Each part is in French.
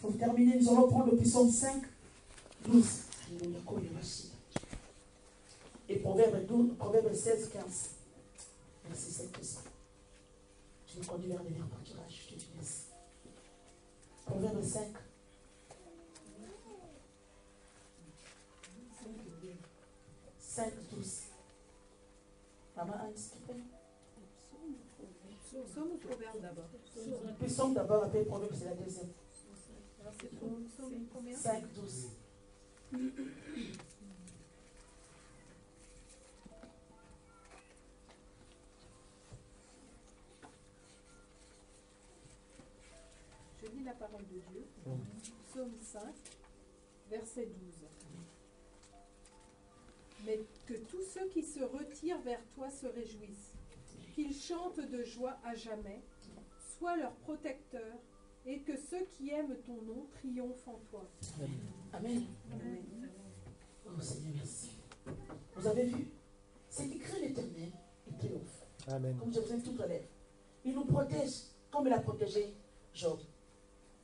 Pour terminer, nous allons prendre le psaume 5, 12. Et Proverbe 16, 15. Merci, 7 plus. Je me conduis vers les vers pâturage, je te dis merci. Proverbe 5. 5, 12. Maman Anne, s'il te plaît. Psaume ou proverbe d'abord? Psaume d'abord, après proverbe, c'est la deuxième. C'est psaume combien? 5, 12. Je lis la parole de Dieu. Psaume 5, verset 12. Mais que tous ceux qui se retirent vers toi se réjouissent, qu'ils chantent de joie à jamais, sois leur protecteur, et que ceux qui aiment ton nom triomphent en toi. Amen. Amen. Oh Seigneur, merci. Vous avez vu? C'est qui craint l'Éternel, il triomphe. Amen. Comme je vous ai dit tout à l'heure. Il nous protège comme il a protégé Job.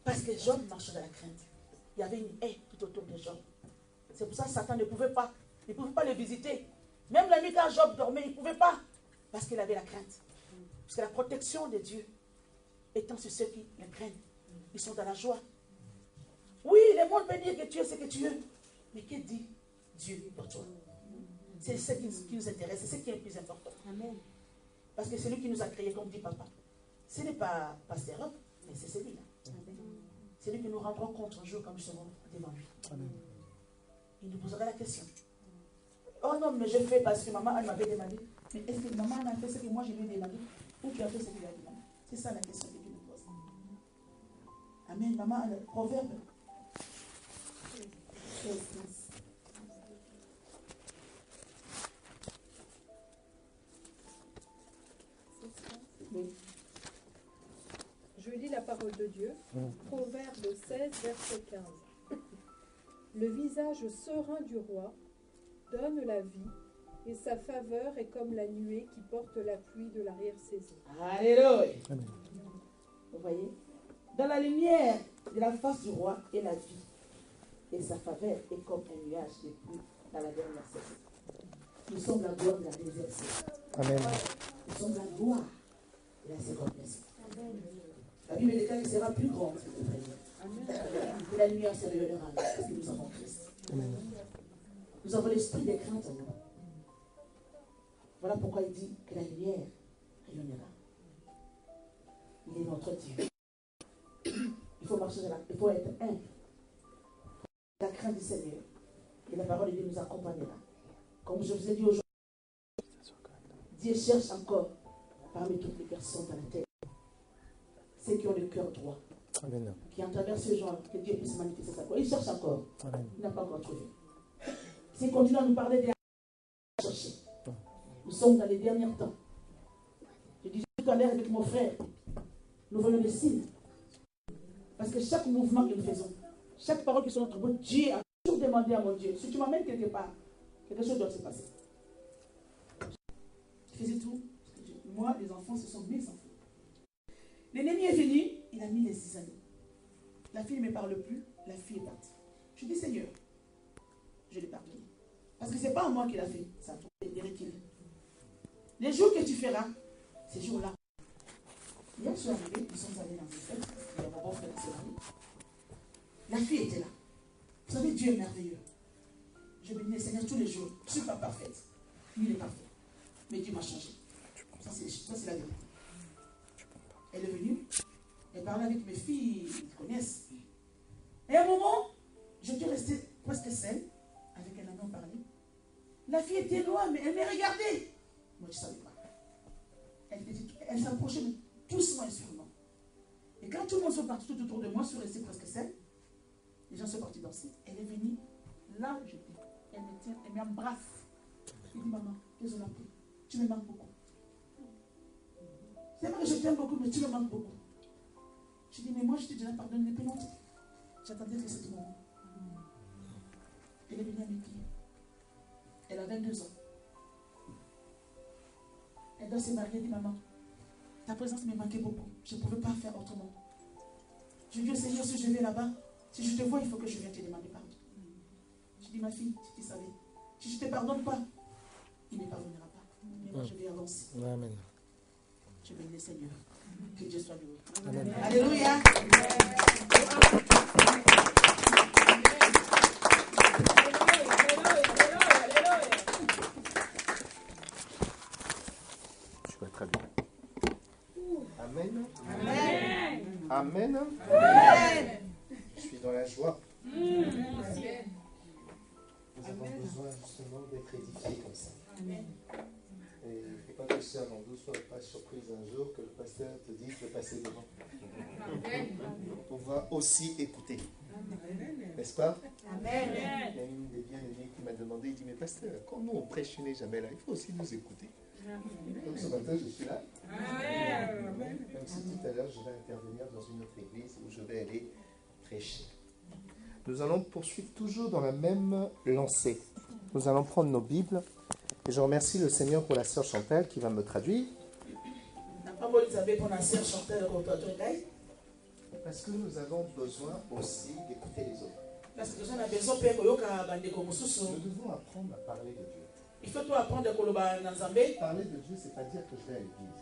Parce que Job marchait dans la crainte. Il y avait une haie tout autour de Job. C'est pour ça que Satan ne pouvait pas. Il ne pouvait pas le visiter. Même la nuit quand Job dormait, il ne pouvait pas. Parce qu'il avait la crainte. Parce que la protection de Dieu étant sur ceux qui le craignent. Ils sont dans la joie. Oui, le monde peut dire que tu es ce que tu es. Mais que dit Dieu pour toi? C'est ce qui nous intéresse. C'est ce qui est le plus important. Amen. Parce que c'est lui qui nous a créés, comme dit papa. Ce n'est pas Pasteur Rob, mais c'est celui-là. C'est lui qui nous rendra compte un jour quand nous serons devant lui. Amen. Il nous posera la question. Oh non, mais je fais parce que maman Anne m'avait demandé. Mais est-ce que maman Anne a fait ce que moi je lui ai demandé? Ou tu as fait ce qu'il a demandé? C'est ça la question que Dieu nous pose. Amen. Maman Anne, Proverbe. Oui. Je lis la parole de Dieu. Proverbe 16, verset 15. Le visage serein du roi donne la vie, et sa faveur est comme la nuée qui porte la pluie de l'arrière-saison. Alléluia. Vous voyez? Dans la lumière de la face du roi est la vie. Et sa faveur est comme un nuage de pluie dans la dernière saison. Nous sommes la gloire de la deuxième saison. Amen. Nous sommes la gloire de la seconde saison. La Bible déclare qu'il sera plus grand que le premier. Et la lumière se révélera parce que nous avons Christ. Amen. Nous avons l'esprit des craintes en nous. Voilà pourquoi il dit que la lumière rayonnera. Il est notre Dieu. Il faut marcher dans il faut être humble. La crainte du Seigneur. Et la parole de Dieu nous accompagnera. Comme je vous ai dit aujourd'hui, Dieu cherche encore parmi toutes les personnes dans la terre ceux qui ont le cœur droit. Amen. Qui en travers ce genre, que Dieu puisse manifester sa gloire. Il cherche encore. Amen. Il n'a pas encore trouvé. S'il continue à nous parler de la chercher. Nous sommes dans les derniers temps. Je disais tout à l'heure avec mon frère, nous voyons des signes. Parce que chaque mouvement que nous faisons, chaque parole qui est sur notre bouche, Dieu a toujours demandé à mon Dieu, si tu m'amènes quelque part, quelque chose doit se passer. Je faisais tout. Moi, les enfants, ce sont mes enfants. L'ennemi est venu, il a mis les 6 années. La fille ne me parle plus, la fille est partie. Je dis, Seigneur, je l'ai pardonné. Parce que ce n'est pas moi qui l'a fait, c'est à toi, qu'il. Les jours que tu feras, ces jours-là. Hier, je suis arrivée, nous sommes allés dans une fête, il y a mon beau frère qui s'est marié. La fille était là. Vous savez, Dieu est merveilleux. Je me dis, Seigneur, tous les jours, je ne suis pas parfaite. Lui, il est parfait. Mais Dieu m'a changé. Ça, c'est la vérité. Elle est venue, elle parlait avec mes filles, ils connaissent. Et à un moment, je suis restée presque seule, avec un ami, on parlait. La fille était loin, mais elle me regardait. Moi, je ne savais pas. Elle s'approchait doucement et sûrement. Et quand tout le monde sont parti tout autour de moi, je suis restée presque seule. Les gens sont partis danser. Elle est venue, là où j'étais. Elle me tient, elle m'embrasse. Elle dit, maman, désolé, tu me manques beaucoup. C'est vrai que je t'aime beaucoup, mais tu me manques beaucoup. Je dis, mais moi, je t'ai déjà pardonné depuis longtemps. J'attendais que ce moment. Elle est venue à mes pieds. Elle a 22 ans. Elle doit se marier, elle dit, maman, ta présence me manquait beaucoup. Je ne pouvais pas faire autrement. Je dis au Seigneur, si je vais là-bas, Si je te vois, il faut que je vienne te demander pardon. Je dis, ma fille, si tu savais, si je ne te pardonne pas, il ne me pardonnera pas. Mais moi, je vais avancer. Amen. Je bénis le Seigneur. Que Dieu soit loué. Amen. Alléluia. Très bien. Amen. Amen. Amen. Amen. Je suis dans la joie. Nous avons besoin justement d'être édifiés comme ça. Amen. Et il ne faut pas que ça n'en soit pas surprise un jour que le pasteur te dise de passer devant. Pour pouvoir aussi écouter. N'est-ce pas? Amen. Il y a une des bien-aimées qui m'a demandé, il dit, mais pasteur, quand nous on prêche, tu n'es jamais là, il faut aussi nous écouter. Donc ce matin, je suis là. Même si tout à l'heure, je vais intervenir dans une autre église où je vais aller prêcher. Nous allons poursuivre toujours dans la même lancée. Nous allons prendre nos Bibles. Et je remercie le Seigneur pour la sœur Chantal qui va me traduire. Parce que nous avons besoin aussi d'écouter les autres. Nous devons apprendre à parler de Dieu. Il faut tout apprendre à Parler de Dieu, c'est pas dire que je vais à l'église.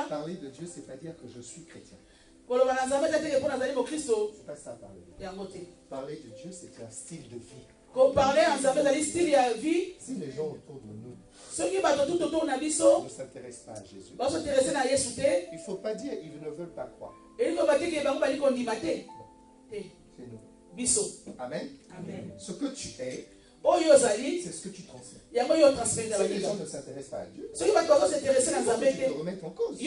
Parler de Dieu, c'est pas dire que je suis chrétien. C'est pas ça parler de Dieu. Parler de Dieu, c'est un style de vie. Si les gens autour de nous ne s'intéressent pas à Jésus, il ne faut pas dire qu'ils ne veulent pas croire. C'est nous. Amen. Ce que tu es, c'est ce que tu transmets. Si les gens ne s'intéressent pas à Dieu, tu te remettre en cause.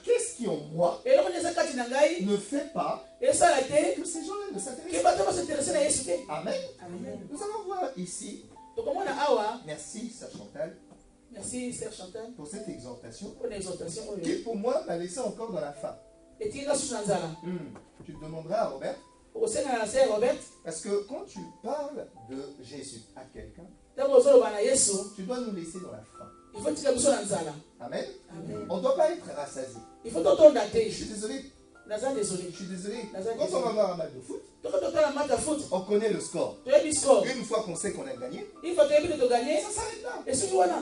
Qu'est-ce qui en moi ne fait pas que ces gens-là ne s'intéressent pas? Amen. Nous allons voir ici. Merci, Sœur Chantal. Merci, Sœur Chantal, pour cette exhortation qui, pour moi, m'a laissé encore dans la faim. Tu te demanderas à Robert. Parce que quand tu parles de Jésus à quelqu'un, tu dois nous laisser dans la faim. Amen. On ne doit pas être rassasié. Je suis désolé. Je suis désolé. Quand on va voir un match de foot, on connaît le score. Une fois qu'on sait qu'on a gagné, ça s'arrête là.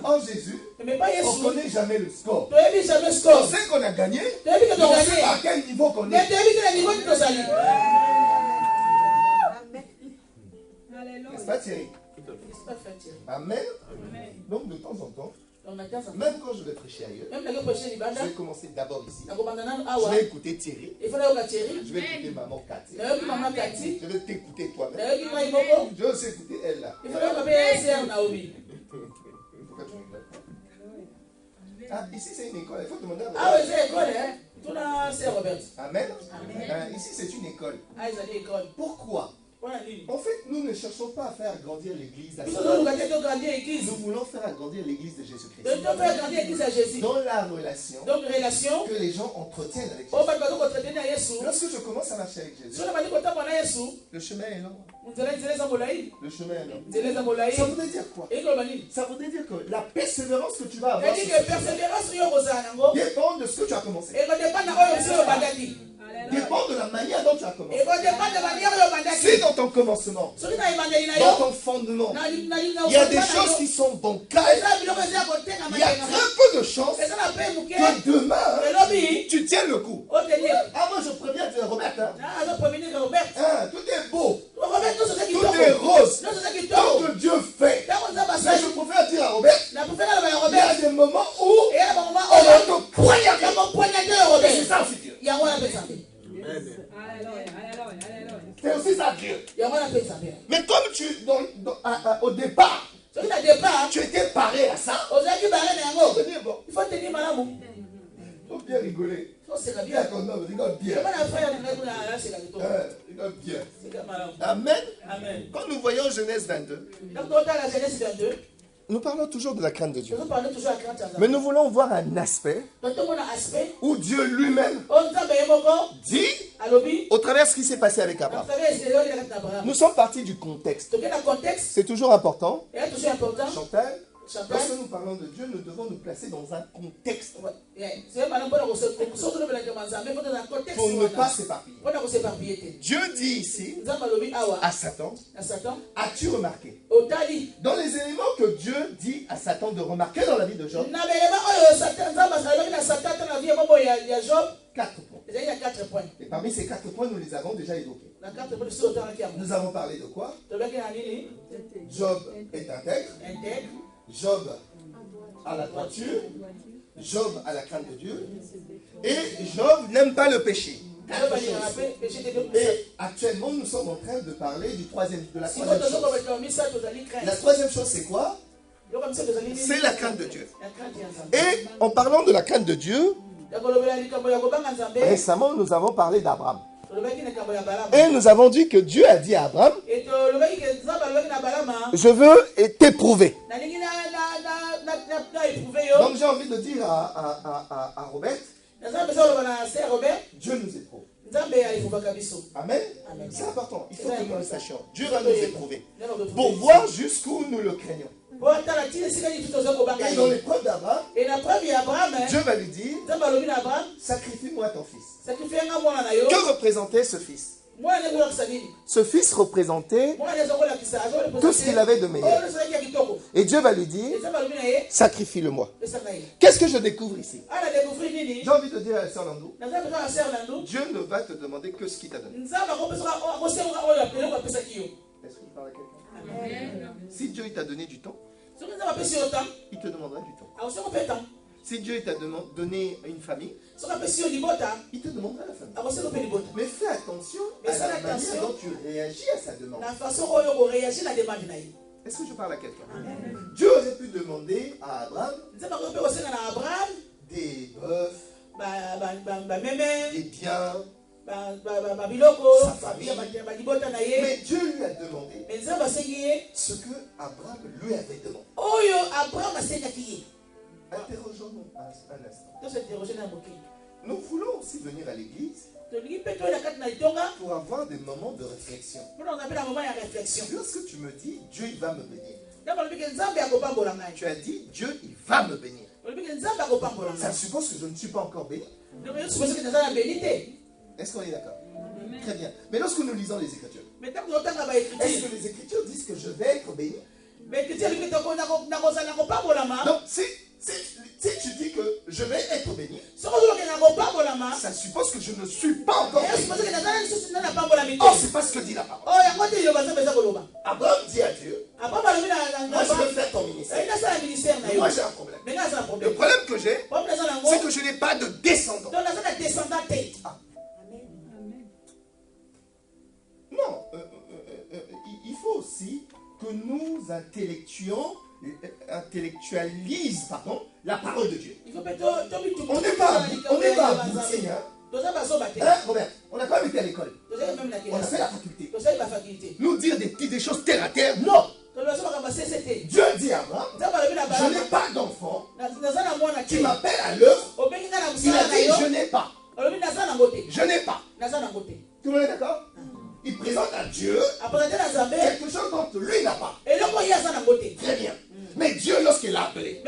En Jésus, on ne connaît jamais le score. On sait qu'on a gagné, mais on sait à quel niveau qu'on est. N'est-ce pas Thierry? Amen. Donc de temps en temps, même quand je vais prêcher ailleurs, je vais commencer d'abord ici. Je vais écouter Thierry. Je vais écouter maman Cathy. Je vais t'écouter toi-même. Je vais aussi écouter elle là. Pourquoi tu rigoles? Ah, ici c'est une école. Il faut demander à Robert. Ah oui, c'est l'école, hein? Amen. Ici c'est une école. Pourquoi? En fait, nous ne cherchons pas à faire grandir l'église. Nous voulons faire agrandir l'église de Jésus-Christ. Dans la relation que les gens entretiennent avec Jésus. Lorsque je commence à marcher avec Jésus, le chemin est long. Le chemin est long. Ça voudrait dire quoi? Ça voudrait dire que la persévérance que tu vas avoir dépend de ce que tu as commencé. Dépend de la manière dont tu as commencé. Si dans ton commencement, dans ton fondement, il y a des choses qui sont bancales, il y a très peu de chances que demain, tu tiennes le coup. Ah, moi je préviens Robert. Tout est beau. Tout est rose. Tout que Dieu fait. Mais je préfère dire à Robert, il y a des moments où on va te poignarder. C'est ça aussi Dieu. C'est aussi ça Dieu. Mais comme au départ, tu étais paré à ça, il faut tenir bon. Il faut bien rigoler. Bien qu'on rigole bien. Rigole bien. Amen. Quand nous voyons Genèse 22, nous parlons toujours de la crainte de Dieu. Mais nous voulons voir un aspect où Dieu lui-même dit, au travers de ce qui s'est passé avec Abraham. Nous sommes partis du contexte. C'est toujours important. Chantal, Lorsque nous parlons de Dieu, nous devons nous placer dans un contexte pour ne pas s'éparpiller. Dieu dit ici à Satan, as-tu remarqué? Dans les éléments que Dieu dit à Satan de remarquer dans la vie de Job, 4 points. Et parmi ces 4 points, nous les avons déjà évoqués. Nous avons parlé de quoi? Job est intègre. Job a la droiture. Job a la crainte de Dieu. Et Job n'aime pas le péché. Et actuellement, nous sommes en train de parler de la troisième chose. La troisième chose, c'est quoi? C'est la crainte de Dieu. Et en parlant de la crainte de Dieu, récemment, nous avons parlé d'Abraham. Et nous avons dit que Dieu a dit à Abraham, je veux t'éprouver. Donc j'ai envie de dire à Robert, Dieu nous éprouve. Amen. C'est important. Il faut que nous le sachions. Dieu va nous éprouver pour voir jusqu'où nous le craignons. Et dans l'épreuve d'Abraham, Dieu va lui dire, sacrifie-moi ton fils. Que représentait ce fils? Ce fils représentait tout ce qu'il avait de meilleur. Et Dieu va lui dire, sacrifie-le-moi. Qu'est-ce que je découvre ici? J'ai envie de dire à la sœur Landou, Dieu ne va te demander que ce qu'il t'a donné. Est-ce qu'il parle à quelqu'un? Si Dieu t'a donné du temps, il te demandera du temps. Si Dieu t'a donné une famille, il te demandera la famille. Mais fais attention à la manière dont tu réagis à sa demande. Est-ce que je parle à quelqu'un? Dieu aurait pu demander à Abraham des bœufs, des biens, sa famille. Mais Dieu lui a demandé ce que Abraham lui avait demandé. Interrogeons-nous un instant. Nous voulons aussi venir à l'église pour avoir des moments de réflexion. Lorsque tu me dis Dieu il va me bénir, tu as dit Dieu il va me bénir. Ça suppose que je ne suis pas encore béni. Est-ce qu'on est d'accord? Très bien. Mais lorsque nous lisons les Écritures, est-ce que les Écritures disent que je vais être béni? Donc si tu dis que je vais être béni, ça suppose que je ne suis pas encore béni. Oh, c'est pas ce que dit la parole. Abraham dit à Dieu, moi je veux faire ton ministère. Mais moi j'ai un problème. Le problème que j'ai, c'est que je n'ai pas de descendant. Non, il faut aussi que nous intellectualisons la parole de Dieu. On n'est pas abouti, hein? Robert, on n'a pas été à l'école. On a fait la faculté. Nous dire des choses terre à terre, non. Dieu dit à Abraham, je n'ai pas d'enfant. Tu m'appelles à l'œuvre. Il a dit, je n'ai pas. Je n'ai pas. Tout le monde est d'accord? Il présente à Dieu quelque chose dont lui n'a pas. Très bien. Mais Dieu, lorsqu'il l'a appelé,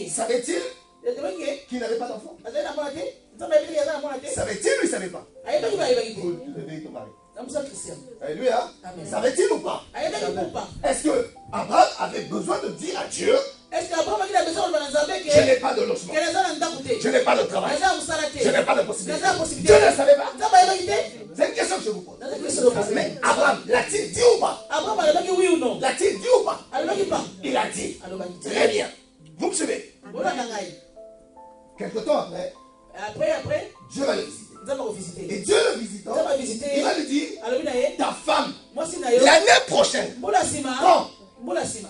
savait-il qu'il n'avait pas d'enfant? Savait-il ou il ne savait pas? Réveille ton mari. Alléluia. Savait-il ou pas? Est-ce que Abraham avait besoin de dire à Dieu, je n'ai pas de logement, je n'ai pas de travail, je n'ai pas de possibilité? Dieu ne savait pas. C'est une question que je vous pose. Mais Abraham, l'a-t-il dit ou pas? L'a-t-il dit ou pas? Il a dit. Très bien. Vous me suivez? Quelque temps après, Dieu va le visiter. Et Dieu le visitant, il va lui dire, ta femme, l'année prochaine,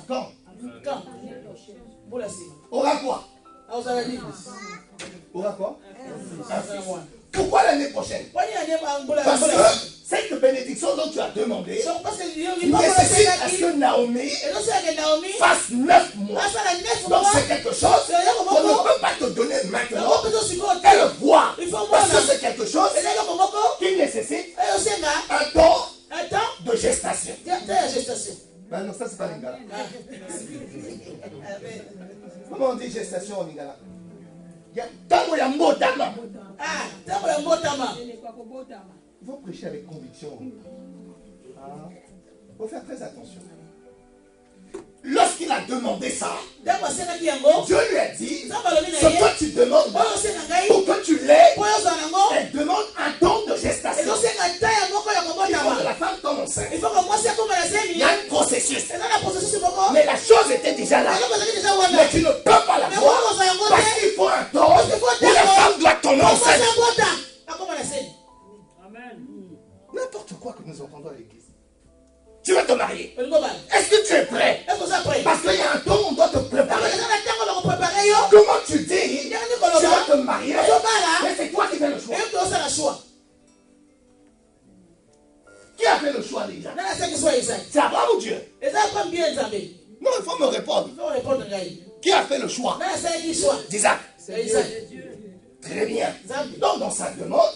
quand? Aura quoi? Aura quoi? Un fils. Pourquoi l'année prochaine? Parce que cette bénédiction dont tu as demandé nécessite à ce que Naomi fasse 9 mois. Donc c'est quelque chose qu'on ne peut pas te donner maintenant. Elle voit. Parce que c'est quelque chose qui nécessite un temps de gestation. Ah non, ça c'est pas lingala. Comment on dit gestation en lingala? Tango ya mbotama. Ah, tango ya mbotama. Il faut prêcher avec conviction. Il faut faire très attention. Lorsqu'il a demandé ça, Dieu lui a dit, ce que tu demandes, pour que tu l'aies, elle demande un don de gestation. Il faut que la femme tombe enceinte. Il y a un processus. Mais la chose était déjà là. Mais tu ne peux pas la voir parce qu'il faut un don où la femme doit tomber enceinte. N'importe quoi que nous entendons à l'église. Tu vas te marier. Est-ce que tu es prêt? Parce qu'il y a un temps où on doit te préparer. Comment tu dis tu vas te marier? Mais c'est toi qui fais le choix. Qui a fait le choix déjà? C'est Abraham ou Dieu? Non, il faut me répondre. Qui a fait le choix? d'Isaac. Très bien. Donc dans sa demande,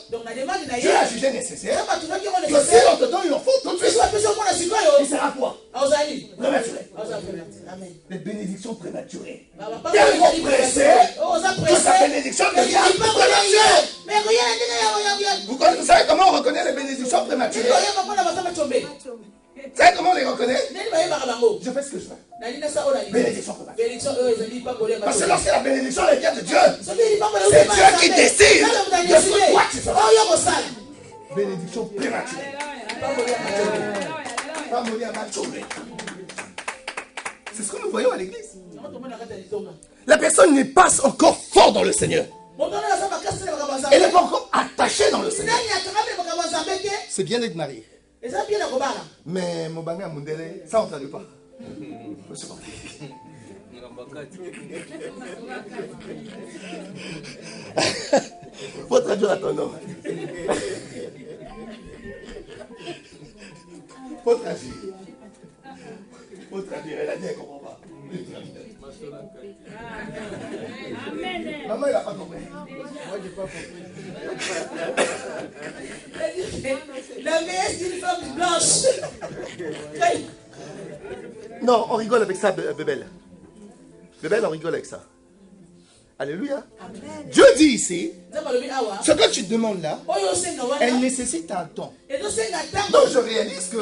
Dieu a jugé nécessaire que si on te donne une enfant tout de suite, il sera quoi? Prématuré. Les bénédictions prématurées. Tellement pressé que sa bénédiction devient prématurée. Vous savez comment on reconnaît les bénédictions prématurées? Vous savez comment on les reconnaît? Je fais ce que je fais. Bénédiction prématurée. Parce que lorsque la bénédiction elle vient de Dieu, c'est Dieu qui décide de ce que toi tu feras. Bénédiction prématurée. C'est ce que nous voyons à l'église. La personne n'est pas encore forte dans le Seigneur. Elle n'est pas encore attachée dans le Seigneur. C'est bien d'être marié. Mais Mobanga Mundele, ça on ne traduit pas. Faut supporter. Faut traduire à ton nom. Faut traduire. Faut traduire. Elle a dit, elle ne comprend pas. Amen. Maman, il n'a pas compris. Moi, je n'ai pas compris. La vieillesse d'une femme blanche. Non, on rigole avec ça, Bébel. Bébel, on rigole avec ça. Alléluia. Amen. Dieu dit ici, ce que tu demandes là, elle nécessite un temps. Donc je réalise que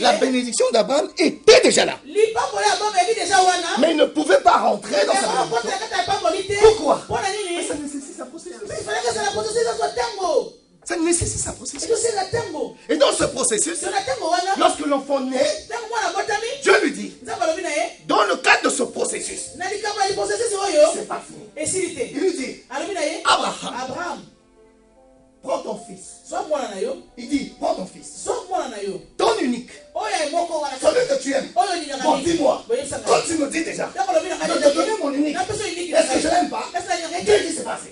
la bénédiction d'Abraham était déjà là. Mais il ne pouvait pas rentrer dans sa bénédiction. Pourquoi? Mais ça nécessite un processus. Ça nécessite un processus. Et dans ce processus, lorsque l'enfant naît, Dieu lui dit, dans le cadre de ce processus, c'est pas fini. Il lui dit, Abraham, prends ton fils. Il dit, prends ton fils. Ton unique. Celui que tu aimes. Bon, dis-moi. Quand tu me dis déjà, je te donner mon unique. Est-ce que je l'aime pas? Qu'est-ce qui s'est passé?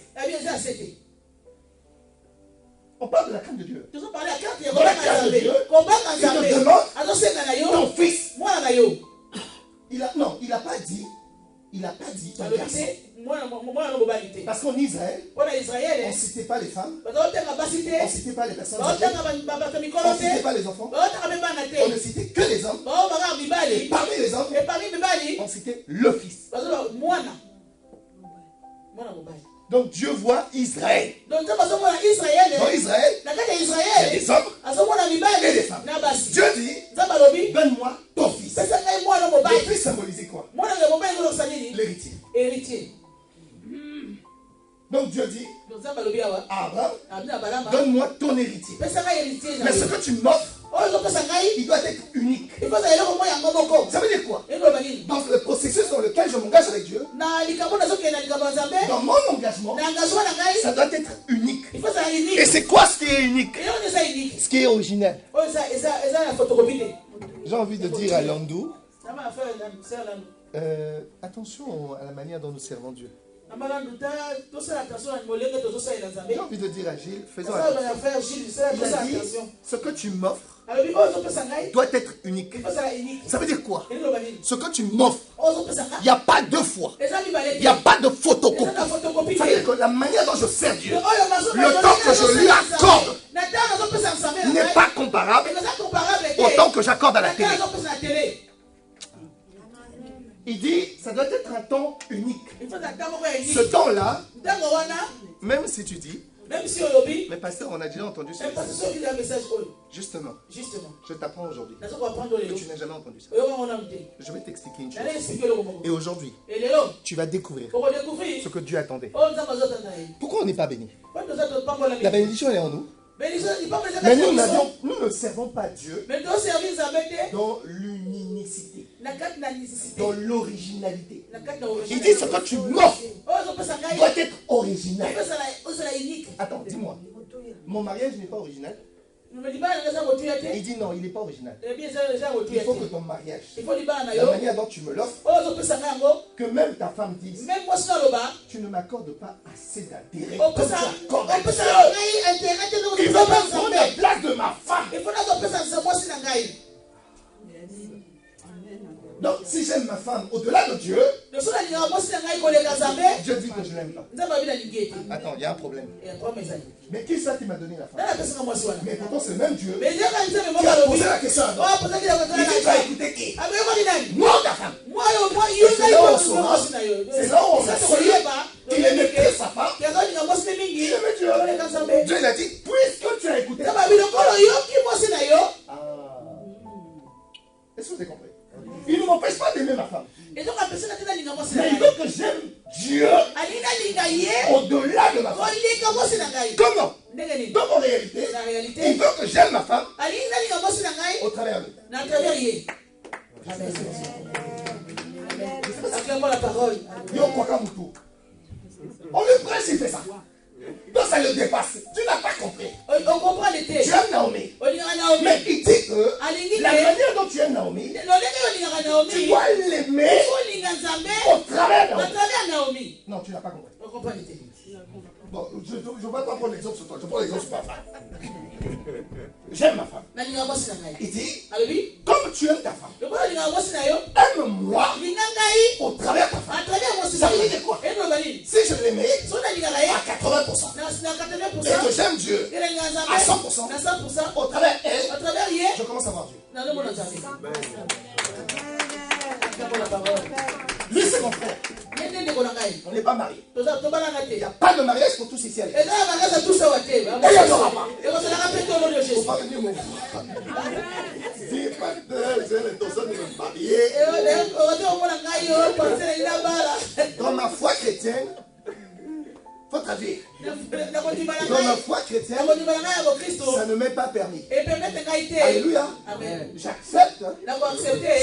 On parle de la crainte de Dieu. Dans la crainte de Dieu, il te demande ton fils. Il n'a pas dit. Ton garçon. Parce qu'en Israël, on ne citait pas les femmes, on ne citait pas les personnes âgées, on ne citait pas les enfants, on ne citait que les hommes. Et parmi les hommes, on citait le fils. Donc Dieu voit Israël. Dans Israël, il y a des hommes et des femmes. Dieu dit, donne-moi ton fils. Le fils symbolisait quoi? L'héritier. Donc Dieu dit, Abraham, donne-moi ton héritier. Mais ce que tu m'offres, il doit être unique. Ça veut dire quoi? Dans le processus dans lequel je m'engage avec Dieu, dans mon engagement, ça doit être unique. Et c'est quoi ce qui est unique? Ce qui est originel. J'ai envie de dire à Landou, attention à la manière dont nous servons Dieu. J'ai envie de dire à Gilles, faisons attention. Il a dit, ce que tu m'offres doit être unique. Ça veut dire quoi? Ce que tu m'offres, il n'y a pas deux fois. Il n'y a pas de photocopie. Ça veut dire que la manière dont je sers Dieu, le temps que je lui accorde n'est pas comparable au temps que j'accorde à la télé. doit être un temps unique. Ce temps-là, même si tu dis, mais pasteur, on a déjà entendu ça. Justement, je t'apprends aujourd'hui que tu n'as jamais entendu ça. Je vais t'expliquer une chose. Et aujourd'hui, tu vas découvrir ce que Dieu attendait. Pourquoi on n'est pas béni? La bénédiction elle est en nous. Mais nous ne servons pas Dieu dans l'unicité, dans l'originalité. Il dit ce que tu m'offres doit être original. Attends, dis-moi, mon mariage n'est pas original. Il dit non, il n'est pas original. Il faut que ton mariage, la manière dont tu me l'offres, que même ta femme dise, tu ne m'accordes pas assez d'intérêt. Il veut pas prendre la place de ma femme. Donc si j'aime ma femme au-delà de Dieu, Dieu dit que je ne l'aime pas. Attends, il y a un problème. Mais qui ça qui m'a donné la femme? Mais pourtant c'est le même Dieu qui a posé la question à Adam. Il dit tu vas écouter qui? Moi ou ta femme? C'est là où on saura, c'est là où on a su qu'il aimait plus sa femme qu'il aimait Dieu. Dieu il a dit puisque tu as écouté. Est-ce que vous avez compris? Il ne m'empêche pas d'aimer ma femme. Mais il veut que j'aime Dieu au-delà de ma femme. Comment? Dans mon réalité, il veut que j'aime ma femme au travers de lui. On le prêche, il fait ça. Donc ça le dépasse. Tu n'as pas compris. On comprend l'été. Tu aimes Naomi. Mais il dit que la manière dont tu aimes Naomi, tu dois l'aimer au travers de Naomi. Non, tu n'as pas compris. On comprend l'été. Bon, je ne vais pas prendre l'exemple sur toi. Je prends l'exemple sur ma femme. J'aime ma femme. Il dit, comme tu aimes ta femme, aime-moi au travers de ta femme. Ça veut dire quoi? Si je l'aimais à 80%, et que j'aime Dieu à 100%, au travers elle, je commence à voir Dieu. Lui, c'est mon frère. On n'est pas mariés. Il n'y a pas de mariage pour tous ici. Et il n'y en aura pas. Il ne faut pas venir me voir. Si pasteur, j'ai l'intention de me marier. Dans ma foi chrétienne, il faut traduire. Dans ma foi chrétienne, ça ne m'est pas permis. Alléluia. J'accepte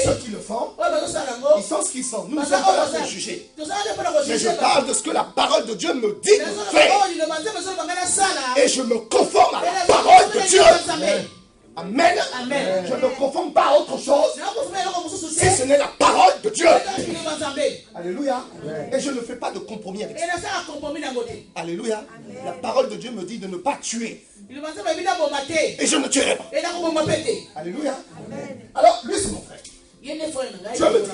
ceux qui le font. Ils sont ce qu'ils sont. Nous ne sommes pas là pour juger. Mais je parle de ce que la parole de Dieu me dit de faire. Et je me conforme à la parole de Dieu. Amen. Amen. Je ne me conforme pas à autre chose si ce n'est la parole de Dieu. Alléluia. Et je ne fais pas de compromis avec ça. Alléluia. Amen. La parole de Dieu me dit de ne pas tuer. Et je ne tuerai pas. Alléluia. Amen. Alors, lui c'est mon frère. Dieu me dit,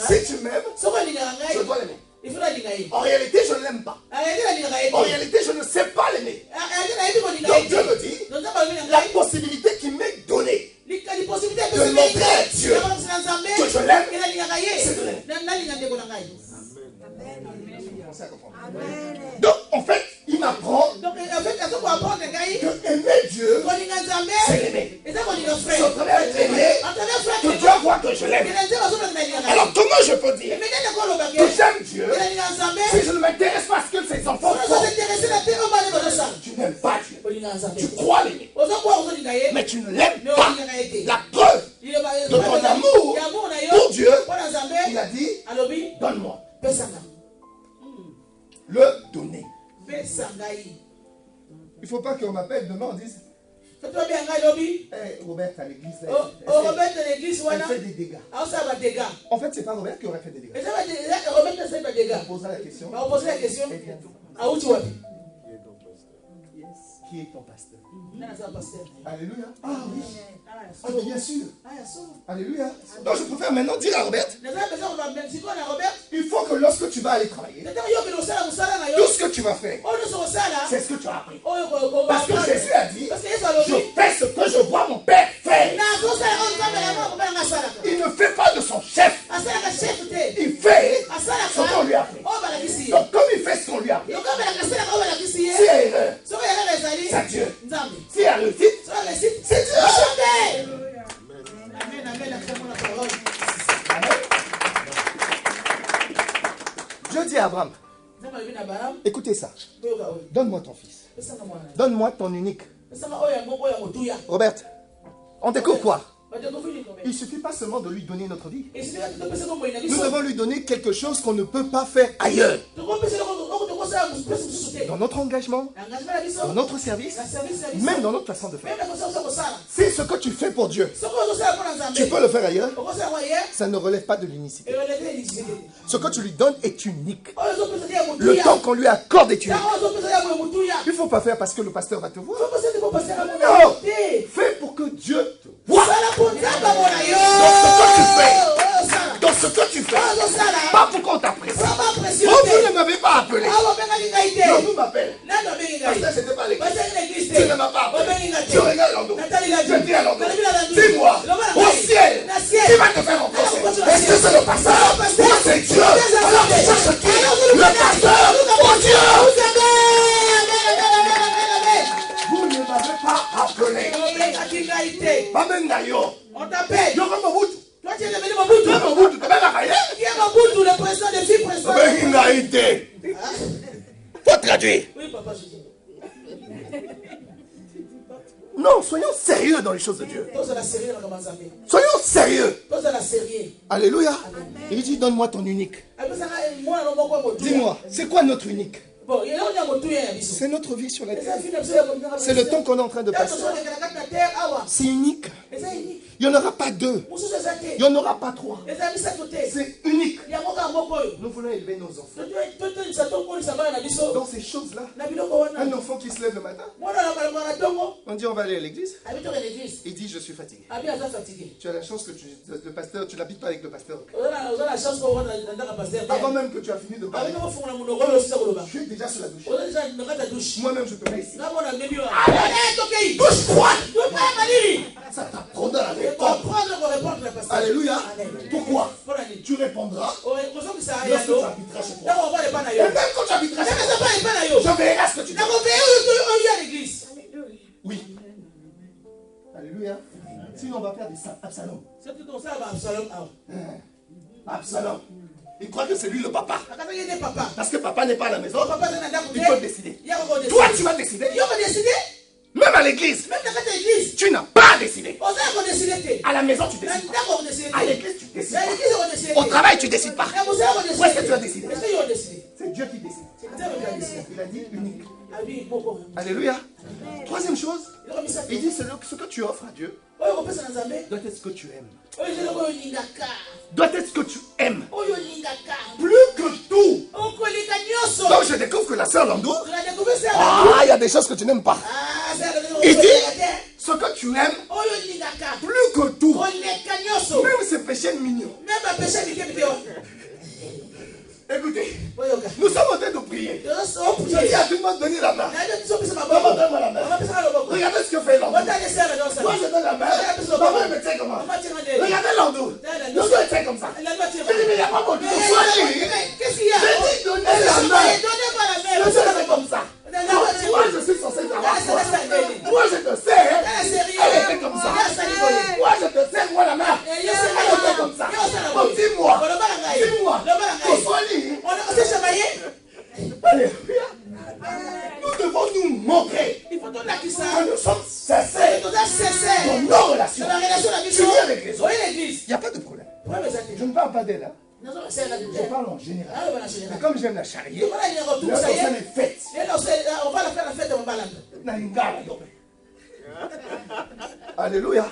si tu m'aimes, je dois l'aimer. En réalité, je ne l'aime pas. En réalité, je ne sais pas l'aimer. Donc Dieu me dit, la possibilité qui m'est donnée de montrer à Dieu que je l'aime, c'est de l'aimer. Donc en fait, il m'apprend que aimer Dieu, c'est l'aimer. C'est au travers de l'aimer que Dieu voit que je l'aime. Alors comment je peux dire que j'aime Dieu si je ne m'intéresse pas à ce que ses enfants font? Tu n'aimes pas Dieu. Tu crois l'aimer, mais tu ne l'aimes pas. La preuve de ton amour pour Dieu, il a dit, donne-moi. Le donner. Il ne faut pas qu'on m'appelle demain, on dise hey, Robert à l'église, elle fait des dégâts. En fait, c'est pas Robert qui aurait fait des dégâts. On posera la question. Qui est ton pasteur? Alléluia. Ah oui. Ah mais bien sûr. Alléluia. Donc je préfère maintenant dire à Robert, il faut que lorsque tu vas aller travailler, tout ce que tu vas faire, c'est ce que tu as appris. Parce que Jésus a dit, je fais ce que je vois mon Père faire. Il ne fait pas de son chef. Il fait Dieu. Si la réussite, c'est Dieu. Amen, amen, acclamons la parole. Amen. Dieu dit à Abraham, écoutez ça. Donne-moi ton fils. Donne-moi ton unique. Robert, on découvre quoi? Il ne suffit pas seulement de lui donner notre vie. Nous devons lui donner quelque chose qu'on ne peut pas faire ailleurs. Dans notre engagement, dans notre service, même dans notre façon de faire. Si ce que tu fais pour Dieu, tu peux le faire ailleurs, ça ne relève pas de l'unicité. Ce que tu lui donnes est unique. Le temps qu'on lui accorde est unique. Il ne faut pas faire parce que le pasteur va te voir. Non, fais pour que Dieu te voie. Dans ce que tu fais, pas pour qu'on t'apprécie. Vous ne m'avez pas appelé. Non, vous m'appelez. Pasteur, je n'étais pas à l'église. Tu ne m'as pas appelé. Je regarde l'endroit. Je dis à l'endroit. Dis-moi, au ciel, qui va te faire rencontrer? Est-ce que c'est le pasteur ou c'est Dieu? Alors tu cherches qui? Le pasteur ou Dieu? Vous ne m'avez pas appelé. Amen. On t'appelle. Yo comme Mobutu. Toi, tu es devenu Mobutu. Mobutu, tu es Mobutu, le président des filles présidents. Faut traduire. Oui, papa, je dis. Non, soyons sérieux dans les choses de Dieu. Soyons sérieux. Alléluia. Il dit, donne-moi ton unique. Dis-moi, c'est quoi notre unique? C'est notre vie sur la terre. C'est le temps qu'on est en train de passer. C'est unique. Il n'y en aura pas deux. Il n'y en aura pas trois. C'est unique. Nous voulons élever nos enfants dans ces choses-là. Un enfant qui se lève le matin, on dit on va aller à l'église. Il dit je suis fatigué. Tu as la chance que le pasteur, tu n'habites pas avec le pasteur. Avant même que tu as fini de parler, je suis déjà sur la douche. Moi-même je te mets ici. Douche froide. Ça t'apprendra à répondre. Alléluia. Pourquoi? Tu répondras lorsque tu habiteras chez toi. Et même quand tu habiteras chez toi, je verrai ce que tu dis. Oui. Alléluia. Sinon on va faire des Absalom. Absalom. Il croit que c'est lui le papa. Parce que papa n'est pas à la maison. Il peut décider. Toi tu vas décider. Même à l'église, tu n'as pas décidé. À la maison, tu décides pas. À l'église, tu décides pas. Au travail, tu décides pas. Où est-ce que tu as décidé? C'est Dieu qui décide. Il a dit unique. Alléluia. Troisième chose, il dit ce que tu offres à Dieu doit être ce que tu aimes. Doit être ce que tu aimes. Plus que tout. Donc je découvre que la sœur Landou, il y a des choses que tu n'aimes pas. Il dit ce que tu aimes plus que tout. Même ces péchés mignons. Écoutez, nous sommes en train de prier. Je dis à tout le monde, donnez la main. Maman, donne-moi la main. Regardez ce que fait Landou. Moi, je donne la main. Maman, elle me tient comment? Regardez Landou. Landou, elle tient comme ça. Je dis, mais il n'y a pas beaucoup de choses. Qu'est-ce qu'il y a? Je dis, donnez la main. Je fais comme ça. Moi, je suis censé savoir. Moi, je te sais. Elle était comme ça. Moi, je te sais, moi, la main. Elle était comme ça. Bon, dis-moi. Dis-moi. Alléluia. Nous devons nous montrer que nous sommes sincères dans nos relations. Tu vis avec les autres. Il n'y a pas de problème. Je ne parle pas d'elle. Je parle en général. Mais comme j'aime la charrier, la personne est faite. On va la faire la fête de Mbalanda. Alléluia.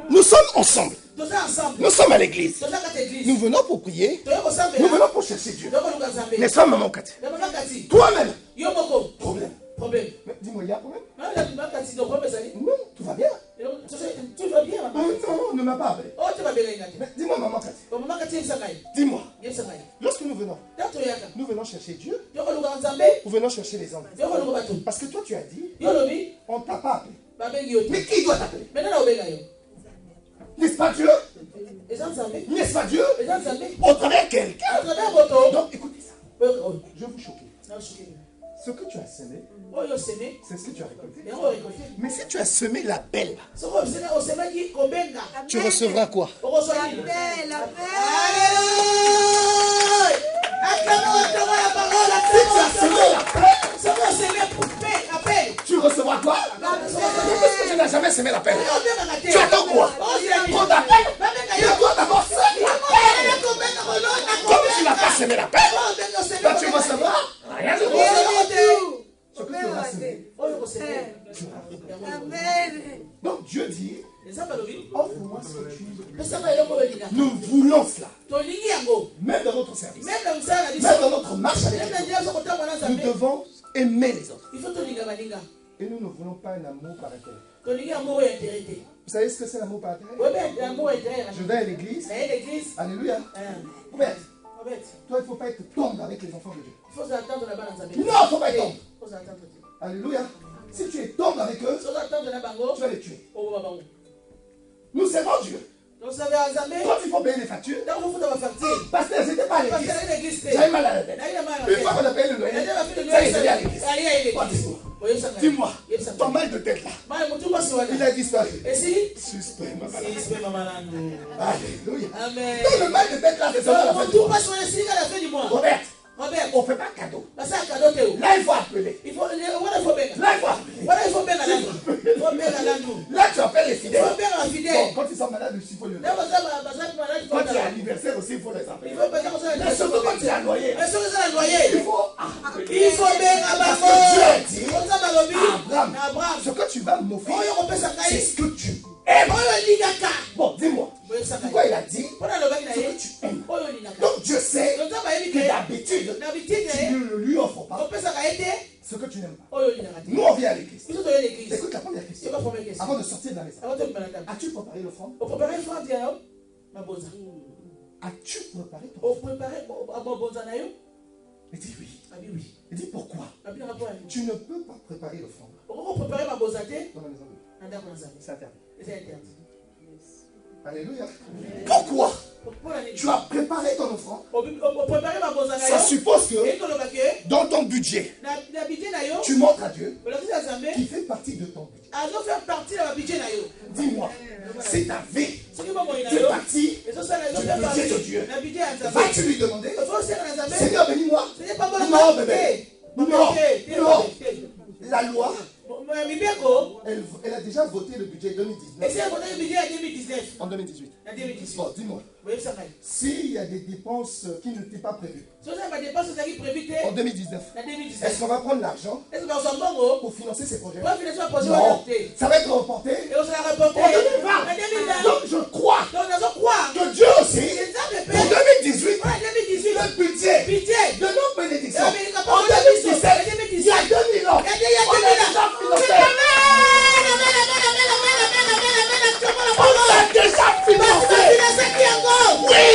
Nous sommes ensemble. Nous sommes à l'église. Nous venons pour prier. Nous venons pour chercher Dieu. N'est-ce pas, maman Cathy? Toi-même. Problème. Mais dis-moi, il y a un problème? Non, tout va bien. Tout va bien, maman. Non, ne m'a pas appelé. Mais dis-moi, maman Cathy. Dis-moi. Lorsque nous venons chercher Dieu, nous venons chercher les hommes. Parce que toi, tu as dit, on ne t'a pas appelé. Mais qui doit t'appeler? N'est-ce pas Dieu? N'est-ce pas Dieu? Au travers quelqu'un. Donc écoutez ça. Je vais vous choquer. Ce que tu as semé, c'est ce que tu as récolté. Mais si tu as semé l'appel, tu recevras quoi? L'appel. Tu recevras quoi? Parce que tu n'as jamais semé l'appel. Tu attends quoi? Ton appel? Tu dois d'abord semer l'appel. Comme tu n'as pas semé l'appel, tu recevras rien de bon. Ce que tu auras semé, tu auras. Donc Dieu dit, offre-moi ce que tu veux. Nous voulons cela. Même dans notre service, même dans notre marche avec Dieu, nous devons aimer les autres. Et nous ne voulons pas un amour par intérêt. Vous savez ce que c'est l'amour par intérêt? Je vais à l'église. Alléluia. Robert, toi, il ne faut pas être tendre avec les enfants de Dieu. Non, il ne faut pas être tendre. Alléluia. Si tu es tendre avec eux, tu vas les tuer. Nous servons Dieu. Quand il faut payer les factures, parce que c'était pas à l'église. J'avais mal à la tête. Une fois qu'on a payé le loyer, ça y est, c'est bien à l'église. Dis-moi, ton mal de tête là, il a disparu. Suspect, maman. Alléluia. Donc le mal de tête là, c'est seulement la fin du mois. Robert, on ne fait pas cadeau. Là, il faut appeler. Là, tu appelles les fidèles. Bon, quand ils sont malades, il faut le dire. Quand il y a anniversaire aussi, il faut les appeler. Mais surtout quand il y a un loyer, il faut appeler. Parce que Dieu a dit à Abraham, ce que tu vas m'offrir, c'est ce que tu aimes. Bon, dis-moi. Pourquoi il a dit ce que tu aimes? Donc Dieu sait que d'habitude, tu ne lui offres pas ce que tu n'aimes pas. Nous, on vient à l'église. Écoute la première question. Avant de sortir de la maison. As-tu préparé l'offrande? As-tu préparé ton offrande? Il dit oui. Il dit pourquoi? Tu ne peux pas préparer l'offrande dans la maison de Dieu. C'est interdit. Alléluia. Pourquoi? Tu as préparé ton offrande. Ça suppose que dans ton budget, tu montres à Dieu qui fait partie de ton budget. Dis-moi, c'est ta vie. Tu es parti du budget de Dieu. Vas-tu lui demander, Seigneur, bénis-moi? Non, bébé. Non. La loi, elle a déjà voté le budget 2019. En 2018. Bon, dis-moi. S'il y a des dépenses qui ne t'étaient pas prévues en 2019, est-ce qu'on va prendre l'argent pour financer ces projets? Non, ça va être reporté en 2020. Donc je crois que Dieu aussi, pour 2018, le budget de nos bénédictions, en 2017, il y a 2000 ans, on a déjà financé. On a déjà financé. Oui.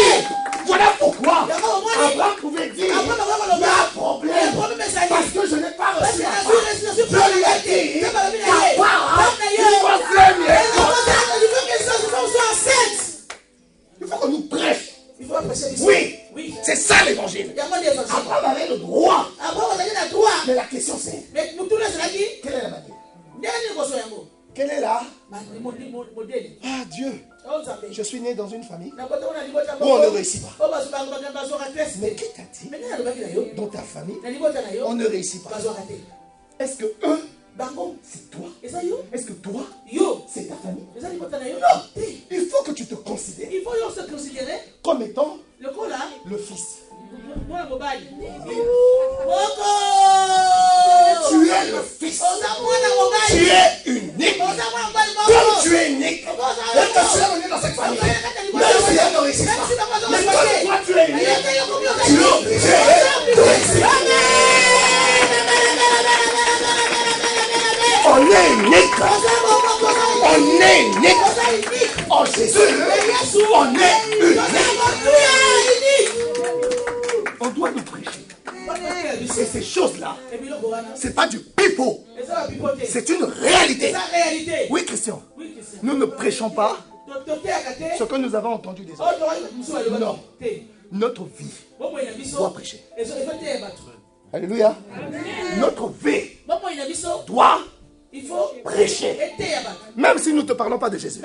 Voilà pourquoi Abraham pouvait dire, il y a un problème, parce que je n'ai pas reçu ma part. Je lui ai dit, ta part, il faut s'aimer. Il faut que nous prêchions. Oui, c'est ça l'évangile. Abraham avait le droit. Mais la question c'est, quelle est la manière? Quelle est la? Ah Dieu, je suis né dans une famille où on ne réussit pas. Mais qui t'a dit dans ta famille on ne réussit pas? Est-ce que eux, c'est toi? Est-ce que toi, c'est ta famille? Non, il faut que tu te considères comme étant le fils. Tu es le fils. Tu es unique. Comme tu es unique, et que tu es venu dans cette famille, même si elle ne réussit pas, mais comme toi tu es unique, tu es obligé de réussir. On est unique. On est unique. En Jésus, on est unique. On doit nous prêcher. Et ces choses-là, c'est pas du pipeau. C'est une réalité. Oui, Christian. Nous ne prêchons pas ce que nous avons entendu des autres. Non. Notre vie doit prêcher. Alléluia. Notre vie doit prêcher. Même si nous ne te parlons pas de Jésus.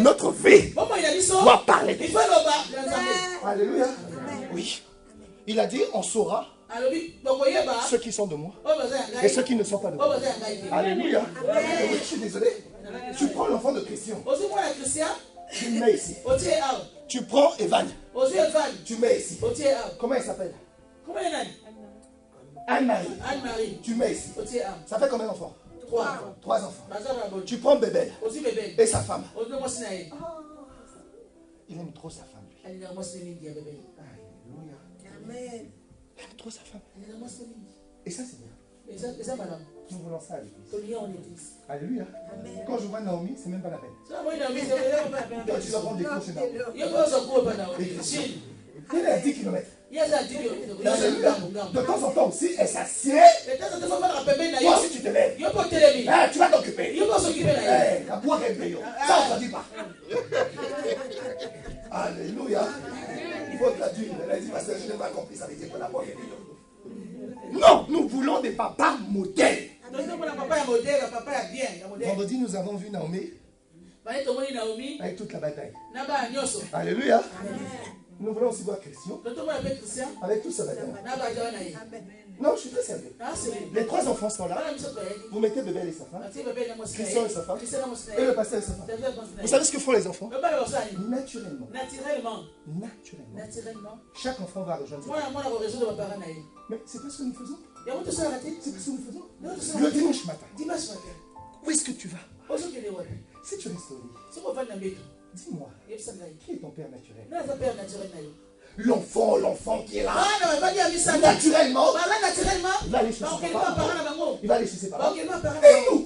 Notre vie doit parler de Jésus. Alléluia. Oui. Il a dit, on saura ceux qui sont de moi et ceux qui ne sont pas de moi. Alléluia. Je suis désolé. Tu prends l'enfant de Christian. Tu le mets ici. Tu prends Evan. Tu mets ici. Comment il s'appelle? Anne-Marie. Tu mets ici. Ça fait combien d'enfants? 3 enfants. Tu prends Bébel et sa femme. Il aime trop sa femme. Alléluia. Amen. Il aime trop sa femme. Et ça, c'est bien. Nous voulons ça à l'église. Alléluia. Amen. Quand je vois Naomi, c'est même pas la peine. Quand tu vas prendre des cours chez Naomi. Il est à 10 km. De temps en temps aussi, elle s'assied. Toi aussi, tu te lèves. Tu vas t'occuper. La boîte est belle. Ça, on ne dit pas. Alléluia. Il faut traduire. Elle a dit, parce que je n'ai pas compris. Ça veut dire que la boîte est belle. Non, nous voulons des papas modèles. Vendredi, nous avons vu Naomi avec toute la bataille. Alléluia. Nous voulons aussi voir Christian avec tout sa bataille. Non, je suis très sérieux. Les 3 enfants sont là. Vous mettez Bébel et sa femme, Christian et sa femme, et le pasteur et sa femme. Vous savez ce que font les enfants? Naturellement. Chaque enfant va rejoindre ses parents. Mais c'est pas ce que nous faisons. C'est pas ce que nous faisons. Le dimanche matin. Où est-ce que tu vas? Si tu restes au lit, dis-moi, qui est ton père naturel? L'enfant qui est là. Naturellement. Il va aller chez ses parents. Et nous,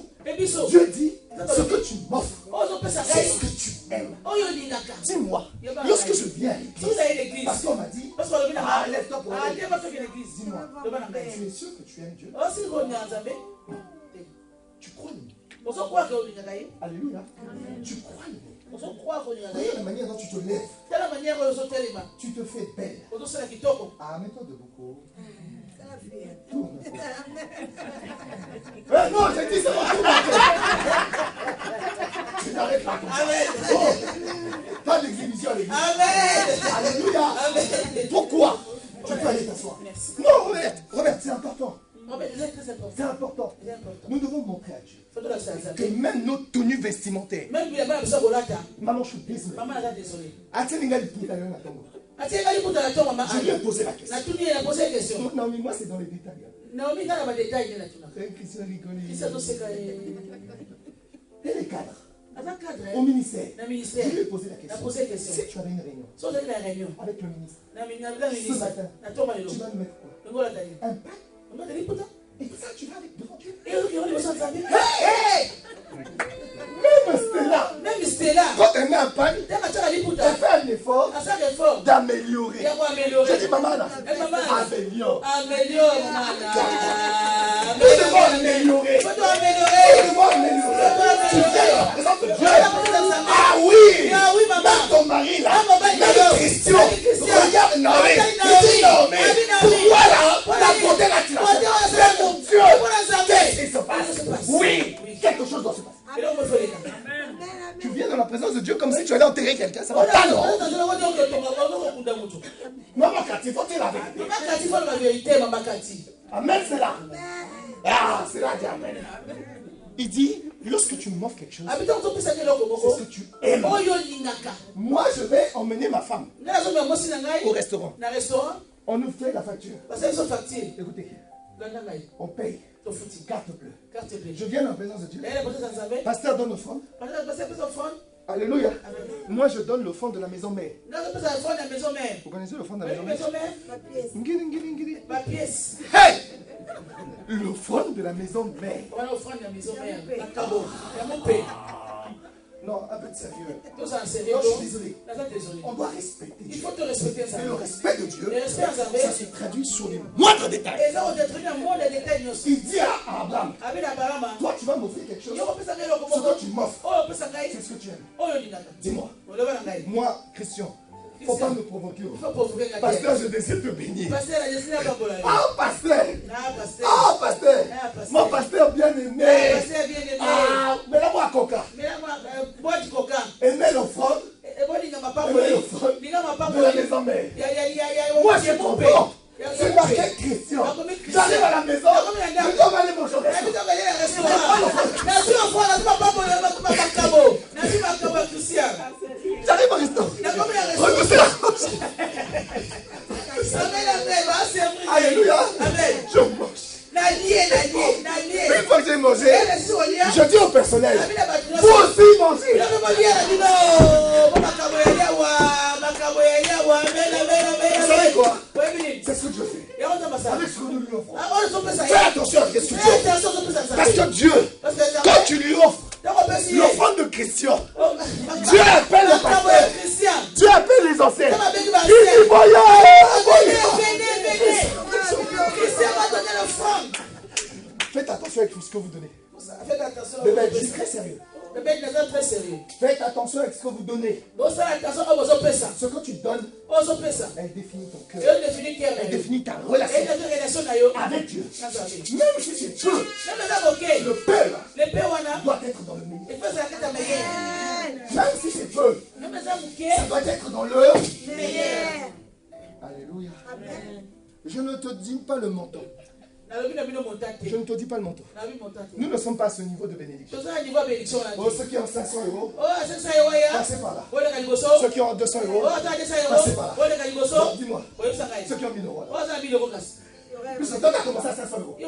Dieu dit, ce que tu m'offres, c'est ce que tu aimes. Dis-moi, lorsque je viens à l'église, parce qu'on m'a dit, lève-toi pour l'église. Dis-moi, tu es sûr que tu aimes Dieu? Tu crois le mot. Alléluia. Tu crois le mot. Regarde la manière dont tu te lèves. Tu te fais belle. Mets-toi debout. Non, j'ai dit ça. Tu n'arrêtes pas comme ça. Pas d'exhibition à l'église. Alléluia. Pourquoi? Tu peux aller t'asseoir. Non, Robert, c'est important. C'est important. Nous devons montrer à Dieu que même nos tenues vestimentaires. Maman, je suis désolé. Je lui ai posé la question. Donc, Naomi, moi, c'est dans les détails. Christian rigole. Et les cadres au ministère. Je lui ai posé la question. Si tu avais une réunion avec le ministre ce matin, tu vas nous mettre quoi? Un pain. Et ça, tu vas avec devant Dieu. Même Stella, quand elle met un pain, elle fait un effort d'améliorer. Je dis, maman, là, améliore. Nous devons améliorer. Tu viens dans la présence de Dieu. Ah oui, même ton mari là, même Christian, regarde Noé. Il dit Noé, pourquoi là, la beauté là, tu l'as fait? Mais mon Dieu, qu'est-ce qui se passe? Oui, quelque chose doit se passer. Tu viens dans la présence de Dieu comme si tu allais enterrer quelqu'un, ça va pas, non? Maman Cathy, faut-il la vérité? Amen, c'est là. Ah, c'est là, dis amen. Il dit, lorsque tu m'offres quelque chose, c'est ce que tu aimes. Moi, je vais emmener ma femme au restaurant. On nous fait la facture. Écoutez, on paye. Carte bleue. Je viens dans la présence de Dieu. Pasteur donne l'offrande. Alléluia. Moi, je donne l'offrande de la maison mère. Vous connaissez l'offrande de la maison mère? Hey! L'offrande de la maison mère. Non, un peu de sérieux. Non, je suis désolé. On doit respecter Dieu. Il faut te respecter. Et le respect de Dieu, ça se traduit sur les moindres détails. Il dit à Abraham, toi tu vas m'offrir quelque chose. Ce que tu m'offres, c'est ce que tu aimes. Dis-moi, moi, Christian, Il ne faut pas me provoquer. Pasteur, je désire te bénir. Ah, pasteur. Ah, pasteur. Mon pasteur bien-aimé. Ah, mais là, moi, coca. Aimez l'offrande. Aimez l'offrande de la maison mère. Moi, je suis content. C'est marqué Christian. J'arrive à la maison. Je dois aller manger au J'arrive au restaurant. Repoussez la couche. Alléluia. Je mange. Une fois que j'ai mangé, je dis au personnel, vous aussi mangez. Vous savez quoi? C'est ce que Dieu fait. Avec ce que nous lui offrons. Fais attention à ce que tu offres. Parce que Dieu, quand tu lui offres l'offrande de Christian, Dieu appelle le pasteur, Dieu appelle les anciens. Il dit voyez. Christian va donner l'offrande. Faites attention avec ce que vous donnez. Faites attention. Bébé, je suis très sérieux. Très sérieux. Faites attention avec ce que vous donnez. Ce que tu donnes, elle définit ton cœur. Elle définit ta relation avec Dieu. Même si c'est peu, le peu doit être dans le meilleur. Même si c'est peu, ça doit être dans le meilleur. Alléluia. Je ne te dis pas le menton. Je ne te dis pas le montant. Nous ne sommes pas à ce niveau de bénédiction. Oh, ceux qui ont 500 euros, passez par là. Ceux qui ont 200 euros, passez par là. Non, dis-moi, ceux qui ont 1000 euros. Puisque toi, tu as commencé à 500 euros. Il y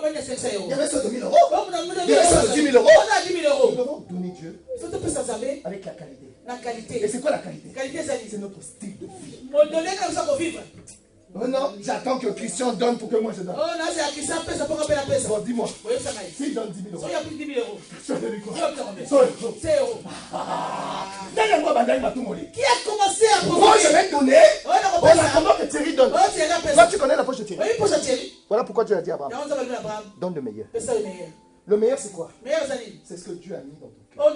avait ceux de 1000 euros. Il y avait ceux de 10 000 euros. Nous devons donner Dieu avec la qualité. Et c'est quoi la qualité? C'est notre style de vie. Oh non, j'attends que Christian donne pour que moi je donne. Bon, dis-moi, s'il donne 10 000 euros, je vais lui quoi? 100 euros. Qui a commencé à donner? Moi, je vais donner. On attendant que Thierry donne. Toi, tu connais la poche de Thierry. Voilà pourquoi Dieu a dit à Abraham, donne le meilleur. Le meilleur, c'est quoi? C'est ce que Dieu a mis dans ton cœur.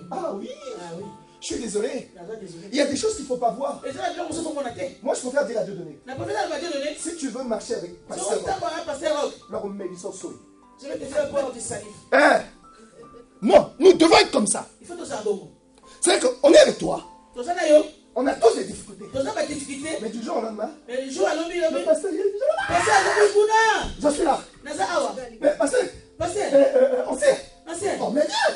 Ah oui. Je suis désolé. Il y a des choses qu'il ne faut pas voir. Moi, je préfère dire à Dieu donner. Si tu veux marcher avec Pasteur Rock, je vais te faire boire du salif. Non, nous devons être comme ça. C'est qu'on est avec toi. On a tous des difficultés. Mais du jour au lendemain, le pasteur, je suis là. Mais pasteur, on sait. Oh, mais viens.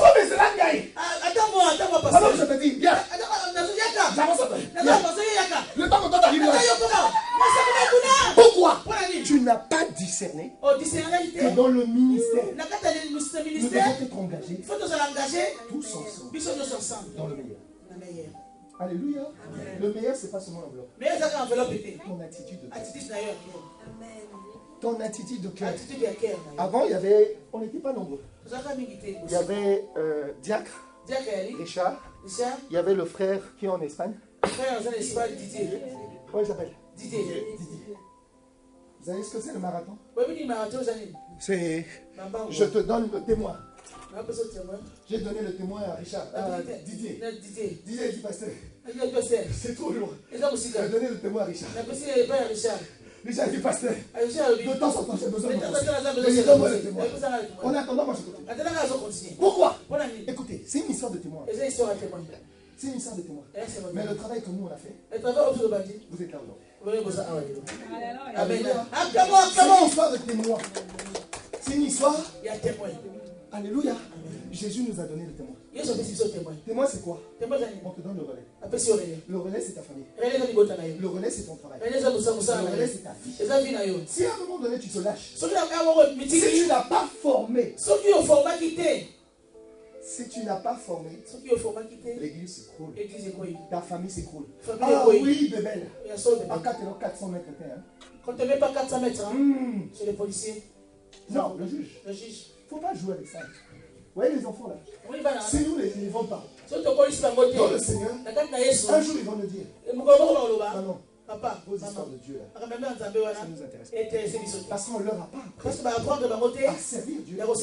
Oh, mais c'est là, Gaï. Attends-moi, pasteur. Alors, je te dis, viens. J'avance un peu. Le temps que toi t'arrives là. Pourquoi? Tu n'as pas discerné que dans le ministère, nous devons être engagés tous ensemble dans le meilleur. Alléluia. Le meilleur, ce n'est pas seulement l'enveloppe. Ton attitude de cœur. Ton attitude de cœur. Avant, on n'était pas nombreux. Il y avait Diacre, Richard. Il y avait le frère qui est en Espagne. Didier. Comment il s'appelle? Didier. Vous savez ce que c'est le marathon? C'est... Je te donne le témoin. J'ai donné le témoin à Richard. Didier. Didier dit pasteur. C'est trop lourd. J'ai donné le témoin à Richard. Richard dit pasteur. De temps en temps, j'ai besoin de mon donne-moi le témoin. En attendant, moi je continue. Pourquoi? Écoutez, c'est une histoire de témoin. C'est une histoire de témoin. Mais le travail que nous on a fait, vous êtes là aujourd'hui. Amen. C'est une histoire de témoin. C'est une histoire. Il y a témoin. Alléluia. Jésus nous a donné le témoin. Témoin, c'est quoi? On te donne le relais. Le relais, c'est ta famille. Le relais, c'est ton travail. Le relais, c'est ta vie. Si à un moment donné, tu te lâches, si tu n'as pas formé, l'église s'écroule. Ta famille s'écroule. Ah oui, bébé. À 400 mètres. Quand tu ne mets pas 400 mètres, c'est les policiers. Non, le juge. Il ne faut pas jouer avec ça. Vous voyez les enfants là? Si nous les vont pas. Dans le Seigneur, un jour ils vont nous dire. Ah non, Papa, vos histoires de Dieu là, ça nous intéresse. Parce qu'on leur a pas appris à servir Dieu. Ils vont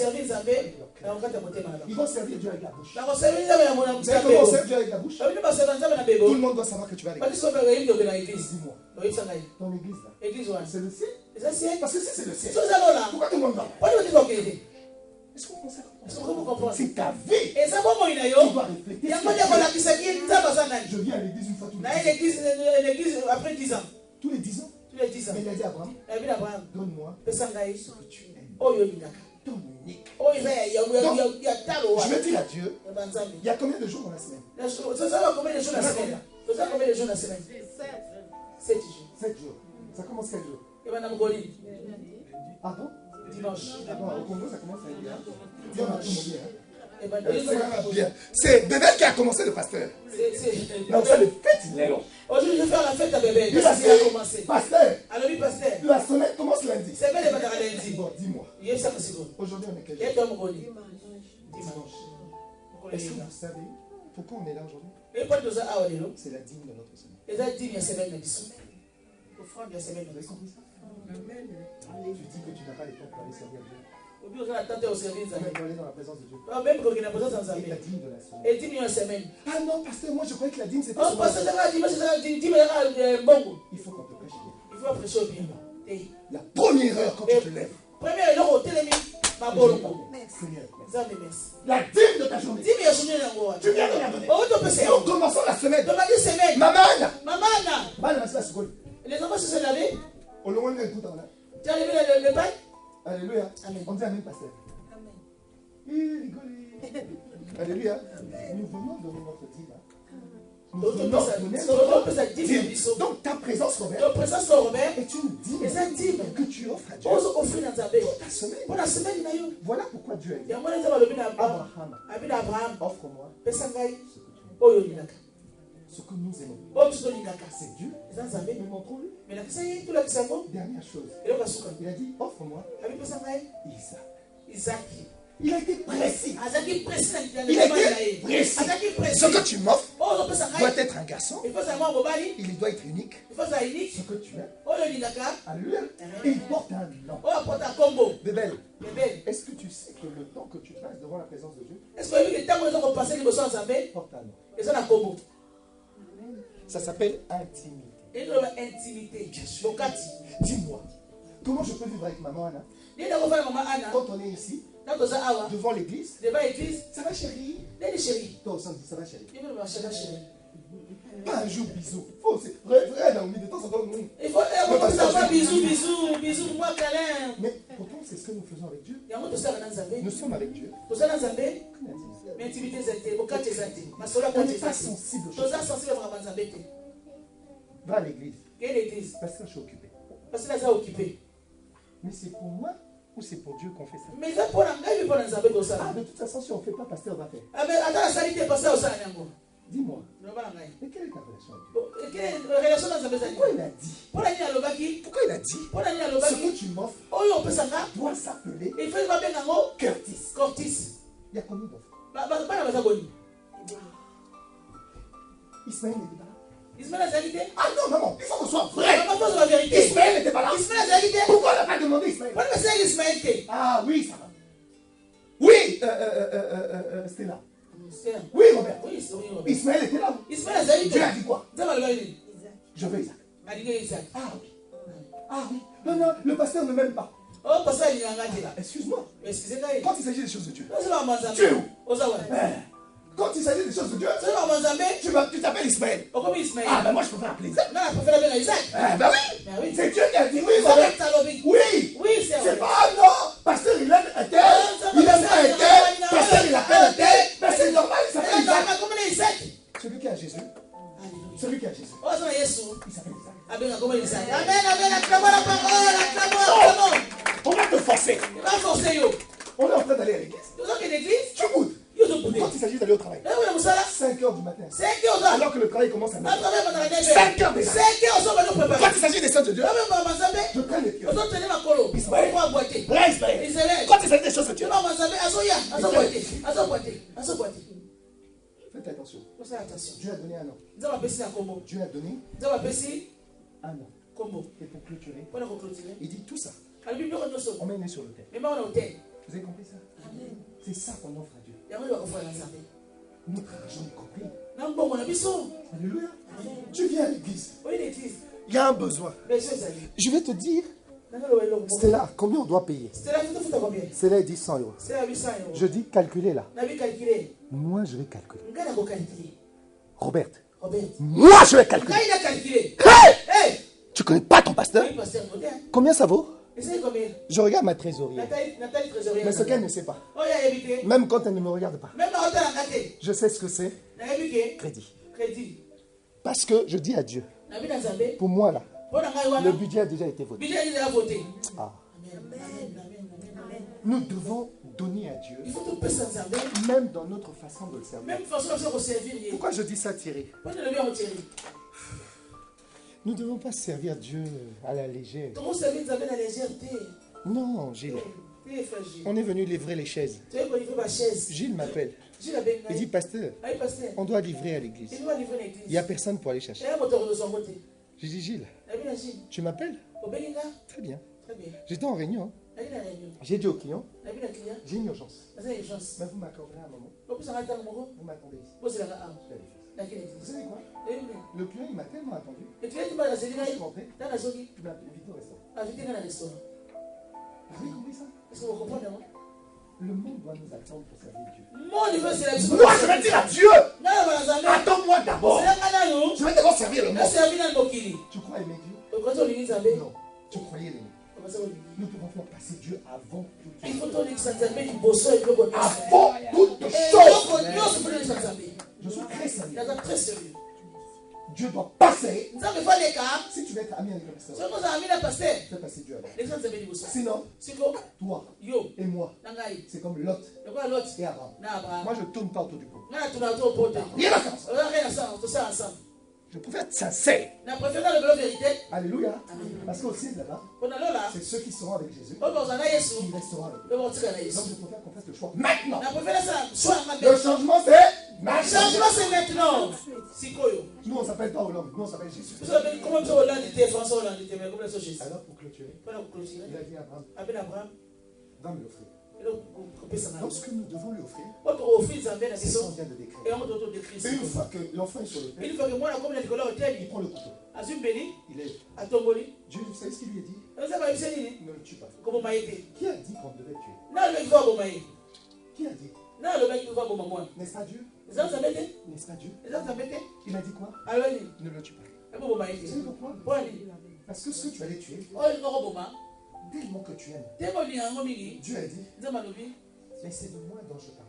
servir Dieu avec la bouche. Vous savez comment on sert Dieu avec la bouche? Tout le monde doit savoir que tu vas à l'église. Dis-moi. Ton église là, c'est le ciel? Parce que si c'est le ciel, pourquoi tout le monde va? Est-ce qu'on comprend ça? C'est ta vie. Tu dois refléter. Je viens à l'église une fois tous les 10 ans. Après 10 ans. Tous les 10 ans. Tous les 10 ans. Mais il a dit à Abraham, donne-moi ce que tu aimes. Ton unique. Donc, je vais dire à Dieu, il y a combien de jours dans la semaine? Combien de jours dans la semaine? 7 jours. 7 jours. Ça commence quel jour? Ah bon? Dimanche. Ah bon, au Congo, ça commence à être bien. Dieu m'a tout dit, hein. C'est Bébé qui a commencé le pasteur. Donc ça, le fête, il est long. Aujourd'hui, je vais faire la fête à Bébé. Il a commencé. Pasteur. Alors oui, pasteur. La semaine commence lundi. C'est bien de lundi. Bon, dis-moi. Aujourd'hui, on est quel jour? Dimanche. Est-ce que vous savez pourquoi on est là aujourd'hui? C'est la dîme de notre semaine. Vous avez compris ça? Tu dis que tu n'as pas le temps pour aller servir Dieu. Tu dois aller dans la présence de Dieu. Et la dîme de la semaine. Ah non, pasteur, moi je croyais que la dîme c'était. Il faut qu'on te prêche bien. La première heure quand tu te lèves. La dîme de ta journée. Tu viens de la donner. Donc commençons la semaine. Maman. Les enfants se sont lavés. Tu as levé le pain? Alléluia. Amen. On dit Amen, pasteur. Amen. Alléluia. Nous venons donner notre dîme. Donc ta présence, Robert, est une dîme que tu offres à Dieu pour ta semaine. Voilà pourquoi Dieu a dit Abraham, offre-moi ce que nous aimons. C'est Dieu. Mais montrons-le. Dernière chose. Il a dit, offre-moi Isaac. Il a été précis. Il a été précis. Ce que tu m'offres doit être un garçon. Il doit être unique. Ce que tu as. Alléluia. Et il porte un nom. Bébel. Est-ce que tu sais que le temps que tu passes devant la présence de Dieu porte un nom? Ça s'appelle intimité. Dis-moi, comment je peux vivre avec maman Anna? Quand on est ici, devant l'église, ça va chérie? Toi au centre, ça va chérie? Pas un jour bisous. Regarde, on dit de temps en temps. Il faut faire bisous, moi câlin. Mais pourtant, c'est ce que nous faisons avec Dieu. Nous sommes avec Dieu. On n'est pas sensible aux choses. Va à l'église. Parce que je suis occupé. Mais c'est pour moi ou c'est pour Dieu qu'on fait ça? Ah, de toute façon, si on ne fait pas, pasteur va faire. Dis-moi. Mais quelle est ta relation avec Dieu? Pourquoi il a dit ce que tu m'offres doit s'appeler Curtis. Il y a combien d'enfants? Ismaël n'était pas là. Ah non, maman, il faut qu'on soit vrai. Ismaël n'était pas là. Pourquoi on n'a pas demandé Ismaël? Ah oui, ça va. Oui, Stella. Oui, Robert. Ismaël était là. Dieu a dit quoi? Je veux Isaac. Ah oui. Non, le pasteur ne m'aime pas. Excuse-moi. Quand il s'agit des choses de Dieu, tu es où? Quand il s'agit des choses de Dieu, tu t'appelles Ismaël. Ah ben moi je préfère appeler Isaac. Ben oui. C'est Dieu qui a dit oui. Oui. C'est pas non. Pasteur il aime un tel. Il aime un tel. Pasteur il appelle un tel. Ben c'est normal, il s'appelle Isaac. Celui qui a Jésus. Il s'appelle Isaac. On va te forcer. On est en train d'aller à l'église. Tu goûtes. Quand il s'agit d'aller au travail, 5 heures du matin, alors que le travail commence à 9 heures, 5 heures déjà. Quand il s'agit des sœurs de Dieu, je prends les pieds. Ismaël. Quand il s'agit des choses de Dieu, faites attention. Dieu a donné un nom. Dieu a donné un an. Et pour clôturer, il dit tout ça. On met sur l'autel. Vous avez compris ça? C'est ça qu'on offre à Dieu. Notre argent est compris. Alléluia. Tu viens à l'église. Il y a un besoin. Je vais te dire, Stella, combien on doit payer? Stella dit 100 euros. Je dis, calculez là. Moi, je vais calculer. Robert, moi, je vais calculer. Hey! Tu connais pas ton pasteur? Combien ça vaut? Je regarde ma trésorerie. Mais ce qu'elle ne sait pas, même quand elle ne me regarde pas, je sais ce que c'est. Crédit. Parce que je dis à Dieu, pour moi là, le budget a déjà été voté. Ah. Nous devons donner à Dieu, même dans notre façon de le servir. Pourquoi je dis ça, Thierry? Nous ne devons pas servir Dieu à la légère. Non, Gilles. On est venu livrer les chaises. Gilles m'appelle. Il dit, pasteur, on doit livrer à l'église. Il n'y a personne pour aller chercher. Je dis, Gilles, tu m'appelles? Très bien. J'étais en réunion. J'ai dit au client, j'ai une urgence. Mais vous m'accorderez un moment. Vous m'attendez ici. Vous savez quoi? Le client, il m'a tellement attendu. Je suis rentré. Il m'a invité au restaurant. Vous avez compris ça? Le monde doit nous attendre pour servir Dieu. Moi, je vais dire à Dieu, attends-moi d'abord. Je vais d'abord servir le monde. Tu crois aimer Dieu? Non. Tu croyais l'aimer. Nous devons faire passer Dieu avant toute chose. Avant toute chose. Je suis très sérieux. Dieu doit passer. Si tu veux être ami avec le pasteur, fais passer Dieu avant. Sinon, toi et moi, c'est comme Lot et Abraham. Moi, je ne tourne pas autour du pot. Rien à faire. Je préfère être sincère. Alléluia. Parce qu'au ciel là-bas, c'est ceux qui seront avec Jésus qui resteront avec lui. Donc je préfère qu'on fasse le choix maintenant. Le changement c'est maintenant. Nous on s'appelle pas Hollande, nous on s'appelle Jésus. Alors pour clôturer, il a dit à Abraham, va me l'offrir. Donc ce que nous devons lui offrir, c'est ce qu'on vient de décrire. Et une fois que l'enfant est sur le père, il prend le couteau. Il est. Dieu, vous savez ce qu'il lui a dit? Ne le tue pas. Qui a dit qu'on devait tuer? Qui a dit? N'est-ce pas Dieu? N'est-ce pas Dieu? Il a dit quoi? Ne le tue pas. Vous savez pourquoi? Parce que ceux que tu allais tuer, tellement que tu aimes, Dieu a dit, mais c'est de moi dont je parle.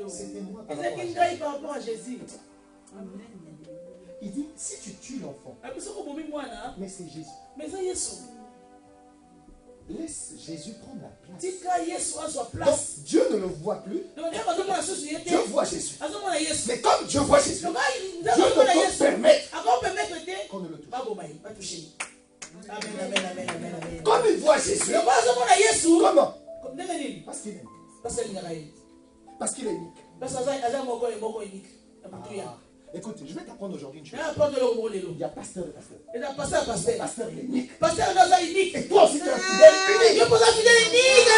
C'était moi par rapport à Jésus. Il dit, si tu tues l'enfant, mais c'est Jésus. Laisse Jésus prendre la place. Donc, Dieu ne le voit plus. Dieu voit Jésus. Mais comme Dieu voit Jésus, Dieu ne peut permettre qu'on ne le touche. Comme il voit Jésus. Comment? Parce qu'il aime. Parce qu'il est unique. Écoute, je vais t'apprendre aujourd'hui une chose. Il y a pasteur et pasteur. Pasteur il est unique. Et toi aussi tu es un fidèle unique.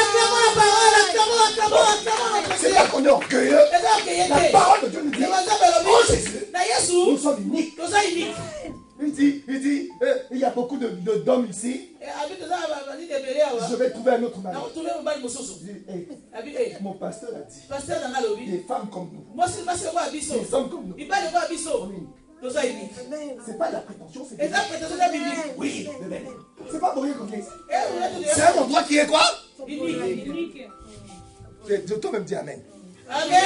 C'est là qu'on est orgueilleux. La parole de Dieu nous dit, oh Jésus, nous sommes uniques. Il dit, il y a beaucoup d'hommes ici. Je vais trouver un autre mari. Mon pasteur a dit, des femmes comme nous, des hommes comme nous. C'est pas la prétention, c'est biblique. Oui, c'est pas pour rien qu'on est. C'est un endroit qui est quoi? Unique. Toi-même dis Amen. Amen.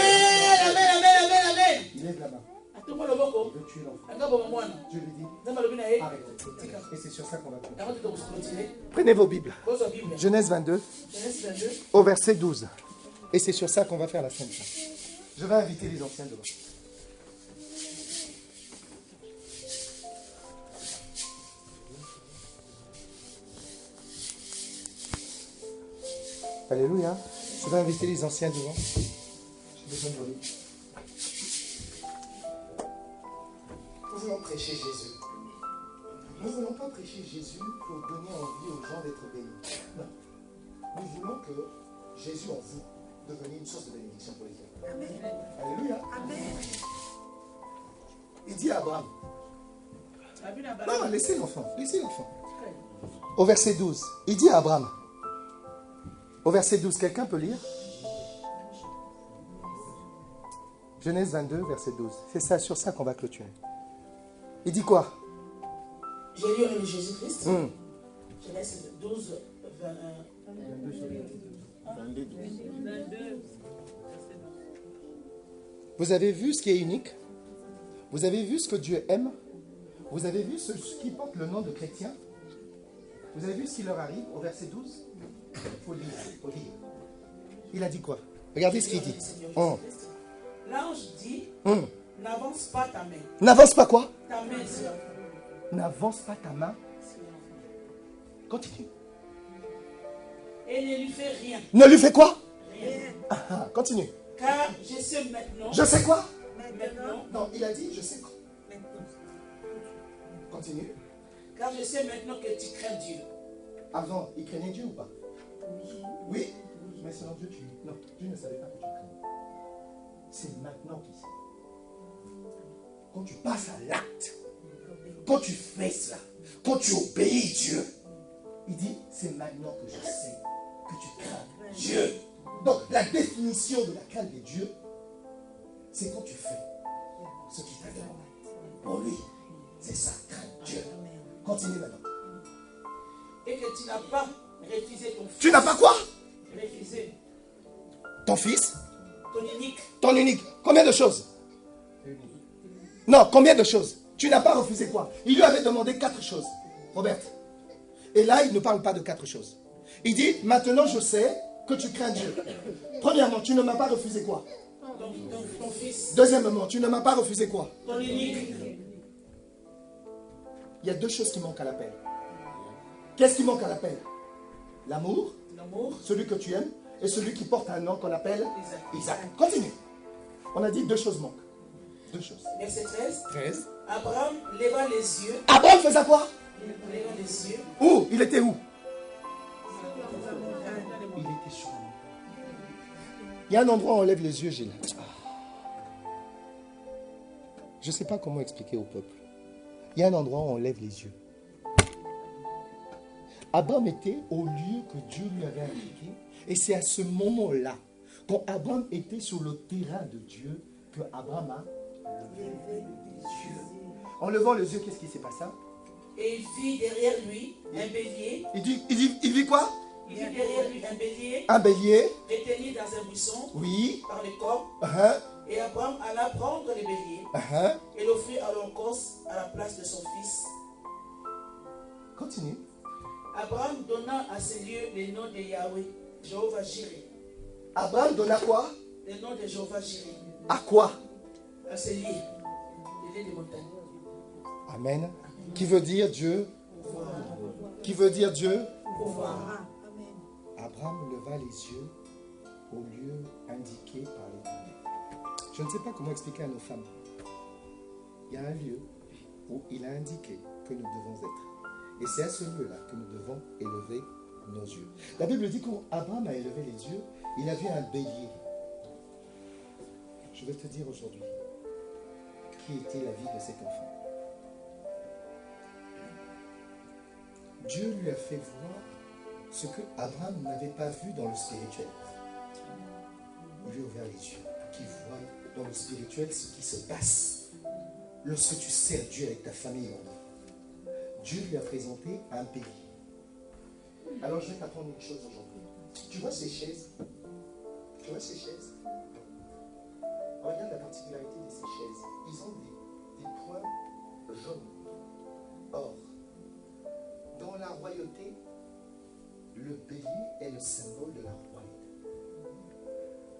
Il lève la main. Je veux tuer l'enfant. Je lui dis, arrêtez. Et c'est sur ça qu'on va continuer. Prenez vos Bibles. Genèse 22, au verset 12. Et c'est sur ça qu'on va faire la Sainte Sainte. Je vais inviter les anciens devant. Alléluia. Je vais inviter les anciens devant. J'ai besoin de vos livres. Nous voulons prêcher Jésus. Nous ne voulons pas prêcher Jésus pour donner envie aux gens d'être bénis. Non. Nous voulons que Jésus en vous devienne une source de bénédiction pour les autres. Amen. Alléluia. Amen. Il dit à Abraham. Non, laissez l'enfant. Laissez l'enfant. Au verset 12, il dit à Abraham. Au verset 12, quelqu'un peut lire? Genèse 22, verset 12. C'est ça, sur ça qu'on va clôturer. Il dit quoi? J'ai lu avec Jésus-Christ. Genèse 12, 22. Vous avez vu ce qui est unique? Vous avez vu ce que Dieu aime? Vous avez vu ce qui porte le nom de chrétien? Vous avez vu ce qui leur arrive au verset 12? Il faut lire, il faut lire. Il a dit quoi? Regardez ce qu'il dit. L'ange dit, n'avance pas ta main. N'avance pas quoi? Ta main sur l'enfant. N'avance pas ta main. Continue. Et ne lui fais rien. Ne lui fais quoi? Rien. Continue. Car je sais maintenant. Je sais quoi? Maintenant. Non, il a dit je sais quoi. Continue. Car je sais maintenant que tu crains Dieu. Avant, il craignait Dieu ou pas? Oui. Mais selon Dieu, non, Dieu ne savait pas que tu craignais. C'est maintenant qu'il sait. Quand tu passes à l'acte, quand tu fais cela, quand tu obéis Dieu, il dit, c'est maintenant que je sais que tu crains Dieu. Donc, la définition de la crainte de Dieu, c'est quand tu fais ce qu'il t'a demandé. Pour lui, c'est ça, crainte Dieu. Continue maintenant. Et que tu n'as pas refusé ton fils. Tu n'as pas quoi? Refusé. Ton fils? Ton unique. Ton unique. Combien de choses? Non, combien de choses? Tu n'as pas refusé quoi? Il lui avait demandé 4 choses. Robert. Et là, il ne parle pas de 4 choses. Il dit, maintenant je sais que tu crains Dieu. Premièrement, tu ne m'as pas refusé quoi? Ton fils. Deuxièmement, tu ne m'as pas refusé quoi? Ton unique. Il y a 2 choses qui manquent à l'appel. Qu'est-ce qui manque à l'appel? L'amour, celui que tu aimes, et celui qui porte un nom qu'on appelle Isaac. Continue. On a dit 2 choses manquent. 2 choses. Verset 13. 13. Abraham leva les yeux. Abraham faisait quoi? Il leva les yeux. Où? Il était où? Il était sur la montagne. Il y a un endroit où on lève les yeux, Gilles. Je ne sais pas comment expliquer au peuple. Il y a un endroit où on lève les yeux. Abraham était au lieu que Dieu lui avait indiqué. Et c'est à ce moment-là, quand Abraham était sur le terrain de Dieu, que Abraham a levé les yeux. En levant les yeux, qu'est-ce qui s'est passé? Et il vit derrière lui un bélier. Il vit quoi? Il vit derrière lui un bélier. Un bélier. Retenu dans un buisson. Oui. Par les corps. Et Abraham alla prendre le bélier. Et l'offrit à l'holocauste à la place de son fils. Continue. Abraham donna à ce lieu le nom de Yahweh, Jéhovah Jireh. Abraham donna quoi? Le nom de Jéhovah Jireh. À quoi? À ce lieu. Le lieu des montagnes. Amen. Qui veut dire Dieu? Qui veut dire Dieu? Abraham leva les yeux au lieu indiqué par l'Éternel. Je ne sais pas comment expliquer à nos femmes. Il y a un lieu où il a indiqué que nous devons être. Et c'est à ce lieu-là que nous devons élever nos yeux. La Bible dit qu'Abraham a élevé les yeux, il a vu un bélier. Je vais te dire aujourd'hui qui était la vie de cet enfant. Dieu lui a fait voir ce que Abraham n'avait pas vu dans le spirituel. Il lui a ouvert les yeux pour qu'il voie dans le spirituel ce qui se passe lorsque tu sers Dieu avec ta famille. Dieu lui a présenté un bélier. Alors je vais t'apprendre une chose aujourd'hui. Tu vois ces chaises? Tu vois ces chaises? Regarde la particularité de ces chaises. Ils ont des points jaunes. Or, dans la royauté, le bélier est le symbole de la royauté.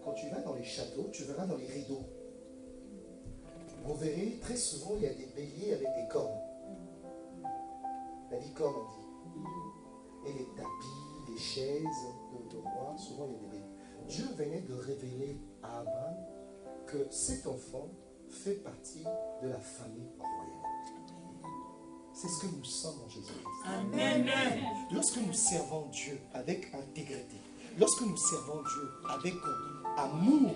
Quand tu vas dans les châteaux, tu verras dans les rideaux. Vous verrez, très souvent, il y a des béliers avec des cornes. La licorne, on dit. Et les tapis, les chaises de roi, souvent il y a des béliers. Dieu venait de révéler à Abraham que cet enfant fait partie de la famille royale. C'est ce que nous sommes en Jésus-Christ. Amen. Lorsque nous servons Dieu avec intégrité, lorsque nous servons Dieu avec amour,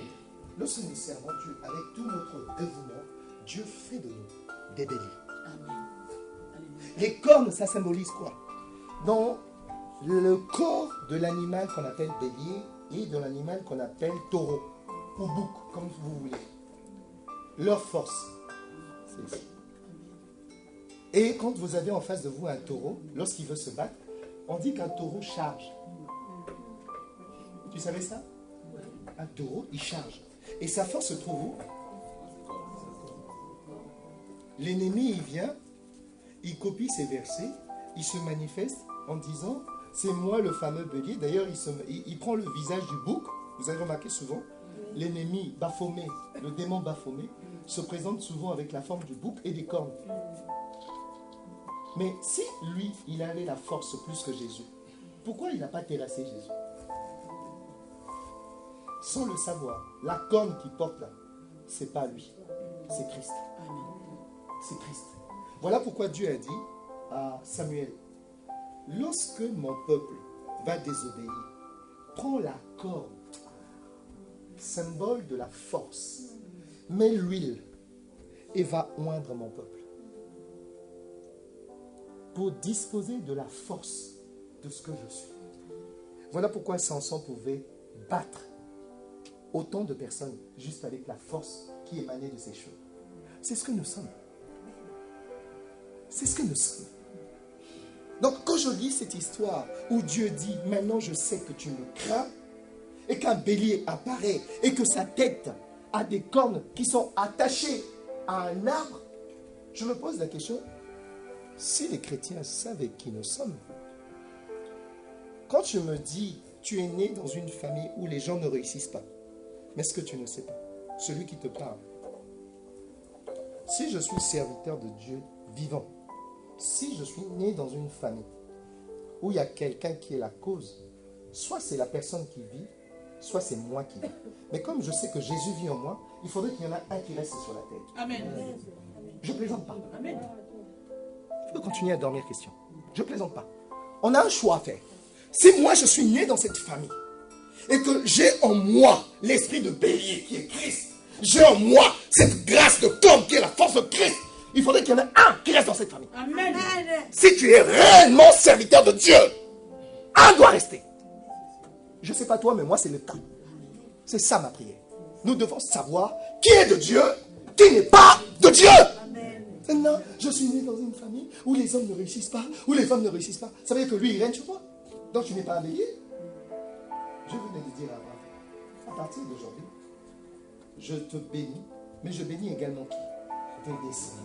lorsque nous servons Dieu avec tout notre dévouement, Dieu fait de nous des béliers. Amen. Les cornes, ça symbolise quoi? Dans le corps de l'animal qu'on appelle bélier et de l'animal qu'on appelle taureau ou bouc, comme vous voulez. Leur force, c'est ici. Et quand vous avez en face de vous un taureau, lorsqu'il veut se battre, on dit qu'un taureau charge. Tu savais ça? Un taureau, il charge. Et sa force se trouve où? L'ennemi, il vient, il copie ses versets, il se manifeste en disant, c'est moi le fameux bélier. D'ailleurs, il prend le visage du bouc. Vous avez remarqué souvent, l'ennemi Baphomet, le démon Baphomet, se présente souvent avec la forme du bouc et des cornes. Mais si lui, il avait la force plus que Jésus, pourquoi il n'a pas terrassé Jésus? Sans le savoir, la corne qu'il porte là, c'est pas lui, c'est Christ. C'est Christ. Voilà pourquoi Dieu a dit à Samuel, lorsque mon peuple va désobéir, prends la corne, symbole de la force, mets l'huile et va oindre mon peuple. Pour disposer de la force de ce que je suis. Voilà pourquoi Samson pouvait battre autant de personnes juste avec la force qui émanait de ses cheveux. C'est ce que nous sommes. C'est ce que nous sommes. Donc quand je lis cette histoire où Dieu dit, maintenant je sais que tu me crains, et qu'un bélier apparaît, et que sa tête a des cornes qui sont attachées à un arbre, je me pose la question, si les chrétiens savaient qui nous sommes, quand je me dis, tu es né dans une famille où les gens ne réussissent pas, mais ce que tu ne sais pas, celui qui te parle, si je suis serviteur de Dieu vivant, si je suis né dans une famille où il y a quelqu'un qui est la cause, soit c'est la personne qui vit, soit c'est moi qui vis. Mais comme je sais que Jésus vit en moi, il faudrait qu'il y en ait un qui reste sur la terre. Amen. Je ne plaisante pas. Amen. Je peux continuer à dormir, question. Je ne plaisante pas. On a un choix à faire. Si moi je suis né dans cette famille et que j'ai en moi l'esprit de bélier qui est Christ, j'ai en moi cette grâce de corps qui est la force de Christ, il faudrait qu'il y en ait un qui reste dans cette famille. Amen. Si tu es réellement serviteur de Dieu, un doit rester. Je ne sais pas toi, mais moi c'est le cas. C'est ça ma prière. Nous devons savoir qui est de Dieu, qui n'est pas de Dieu. Maintenant, je suis né dans une famille où les hommes ne réussissent pas, où les femmes ne réussissent pas. Ça veut dire que lui, il règne sur toi. Donc tu n'es pas un bélier. Je venais de dire à Abraham, à partir d'aujourd'hui, je te bénis, mais je bénis également qui? Tes descendants.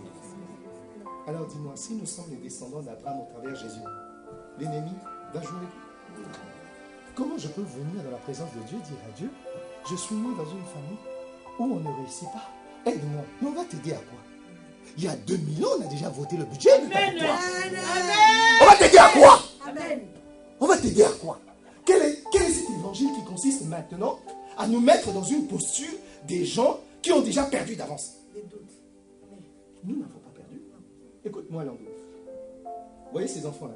Alors dis-moi, si nous sommes les descendants d'Abraham au travers de Jésus, l'ennemi va jouer. Comment je peux venir dans la présence de Dieu, dire à Dieu, je suis né dans une famille où on ne réussit pas. Aide-moi. Mais on va t'aider à quoi? Il y a 2000 ans, on a déjà voté le budget. Amen. On va t'aider à quoi? Amen. On va t'aider à quoi? Quel est cet évangile qui consiste maintenant à nous mettre dans une posture des gens qui ont déjà perdu d'avance? Nous n'avons pas perdu. Écoute-moi, Landou. Vous voyez ces enfants-là?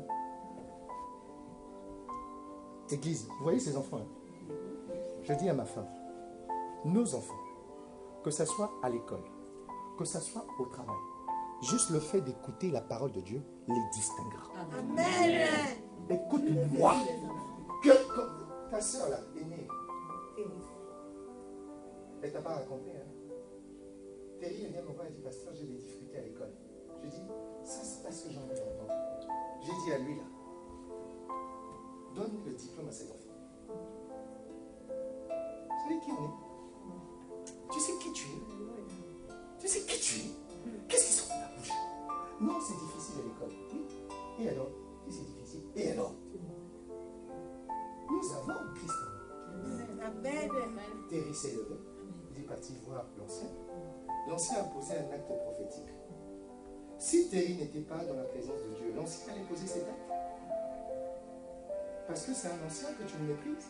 Église, vous voyez ces enfants-là? Je dis à ma femme, nos enfants, que ce soit à l'école, que ce soit au travail, juste le fait d'écouter la parole de Dieu les distinguera. Amen. Écoute-moi. Que ta soeur là, aînée, elle t'a pas raconté, hein? Terry, elle vient me voir et dit, pasteur, j'ai des difficultés à l'école. Je dis, ça c'est pas ce que j'ai envie d'entendre. J'ai dit à lui là, donne le diplôme à ses enfants. Vous savez qui on est? Tu sais qui tu es? Tu sais qui tu es? Qu'est-ce qui sort de ta bouche? Non, c'est difficile à l'école. Oui. Et alors? Si c'est difficile. Et alors? Nous avons Christ. Terry s'est levé. Il est parti voir l'ancien. L'ancien a posé un acte prophétique. Si Terry n'était pas dans la présence de Dieu, l'ancien allait poser cet acte. Parce que c'est un ancien que tu méprises.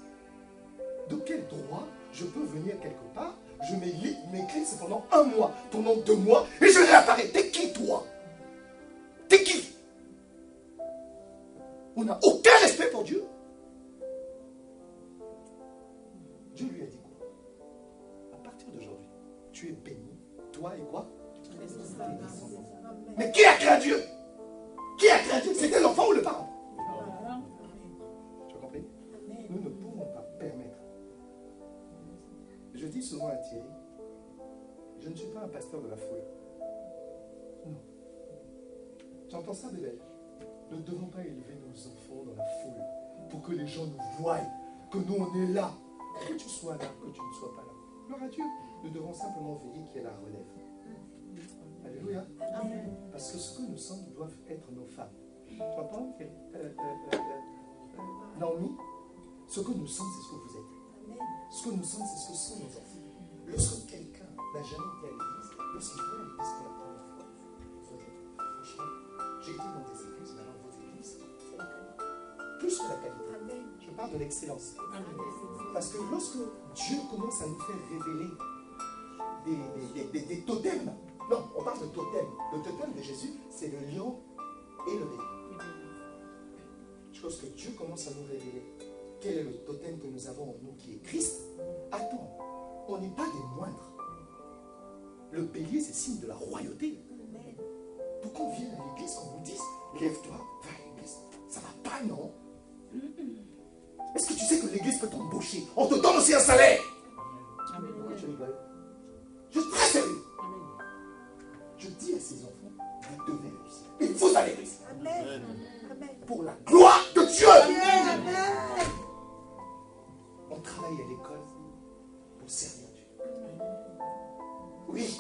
De quel droit je peux venir quelque part, je m'éclipse pendant 1 mois, pendant 2 mois, et je réapparais. T'es qui toi? T'es qui? On n'a aucun respect pour Dieu. Dieu lui a dit quoi? À partir d'aujourd'hui, tu es béni, toi et quoi? Tes descendants. Mais qui a créé Dieu? Qui a créé Dieu? C'était l'enfant ou le parent? Tu as compris? Nous ne pouvons pas permettre. Je dis souvent à Thierry, je ne suis pas un pasteur de la foule. Non. Tu entends ça, bébé? Nous ne devons pas élever nos enfants dans la foule pour que les gens nous voient, que nous on est là. Que tu sois là, que tu ne sois pas là. Gloire à Dieu. Nous devons simplement veiller qu'il y ait la relève. Alléluia. Amen. Parce que ce que nous sommes doivent être nos femmes. Tu entends, Naomi? Ce que nous sommes, c'est ce que vous êtes. Ce que nous sommes, c'est ce que sont nos enfants. Lorsque quelqu'un n'a jamais été à l'église, lorsqu'il vient à l'église pour la première fois, vous dites, franchement, j'ai été dans des églises, mais dans vos églises, plus que la qualité. Amen. Je parle de l'excellence. Parce que lorsque Dieu commence à nous faire révéler des totems, non, on parle de totem. Le totem de Jésus, c'est le lion et le bélier. Lorsque Dieu commence à nous révéler quel est le totem que nous avons en nous qui est Christ, attends, on n'est pas des moindres. Le bélier, c'est signe de la royauté. Pourquoi on vient à l'église, qu'on nous dise, lève-toi, va à l'église? Ça va pas, non? Est-ce que tu sais que l'église peut t'embaucher? On te donne aussi un salaire. Amen. Pourquoi tu rigoles? Je suis très sérieux. Amen. Je dis à ces enfants, vous devez réussir. Et vous allez réussir. Amen. Amen. Pour la gloire de Dieu. Amen. On travaille à l'école pour servir Dieu. Oui,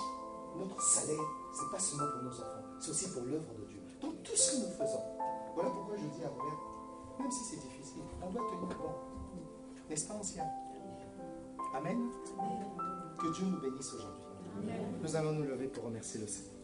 notre salaire, ce n'est pas seulement pour nos enfants, c'est aussi pour l'œuvre de Dieu. Dans tout ce que nous faisons. Voilà pourquoi je dis à Robert, même si c'est difficile, on doit tenir bon. N'est-ce pas, ancien? Amen. Que Dieu nous bénisse aujourd'hui. Nous allons nous lever pour remercier le Seigneur.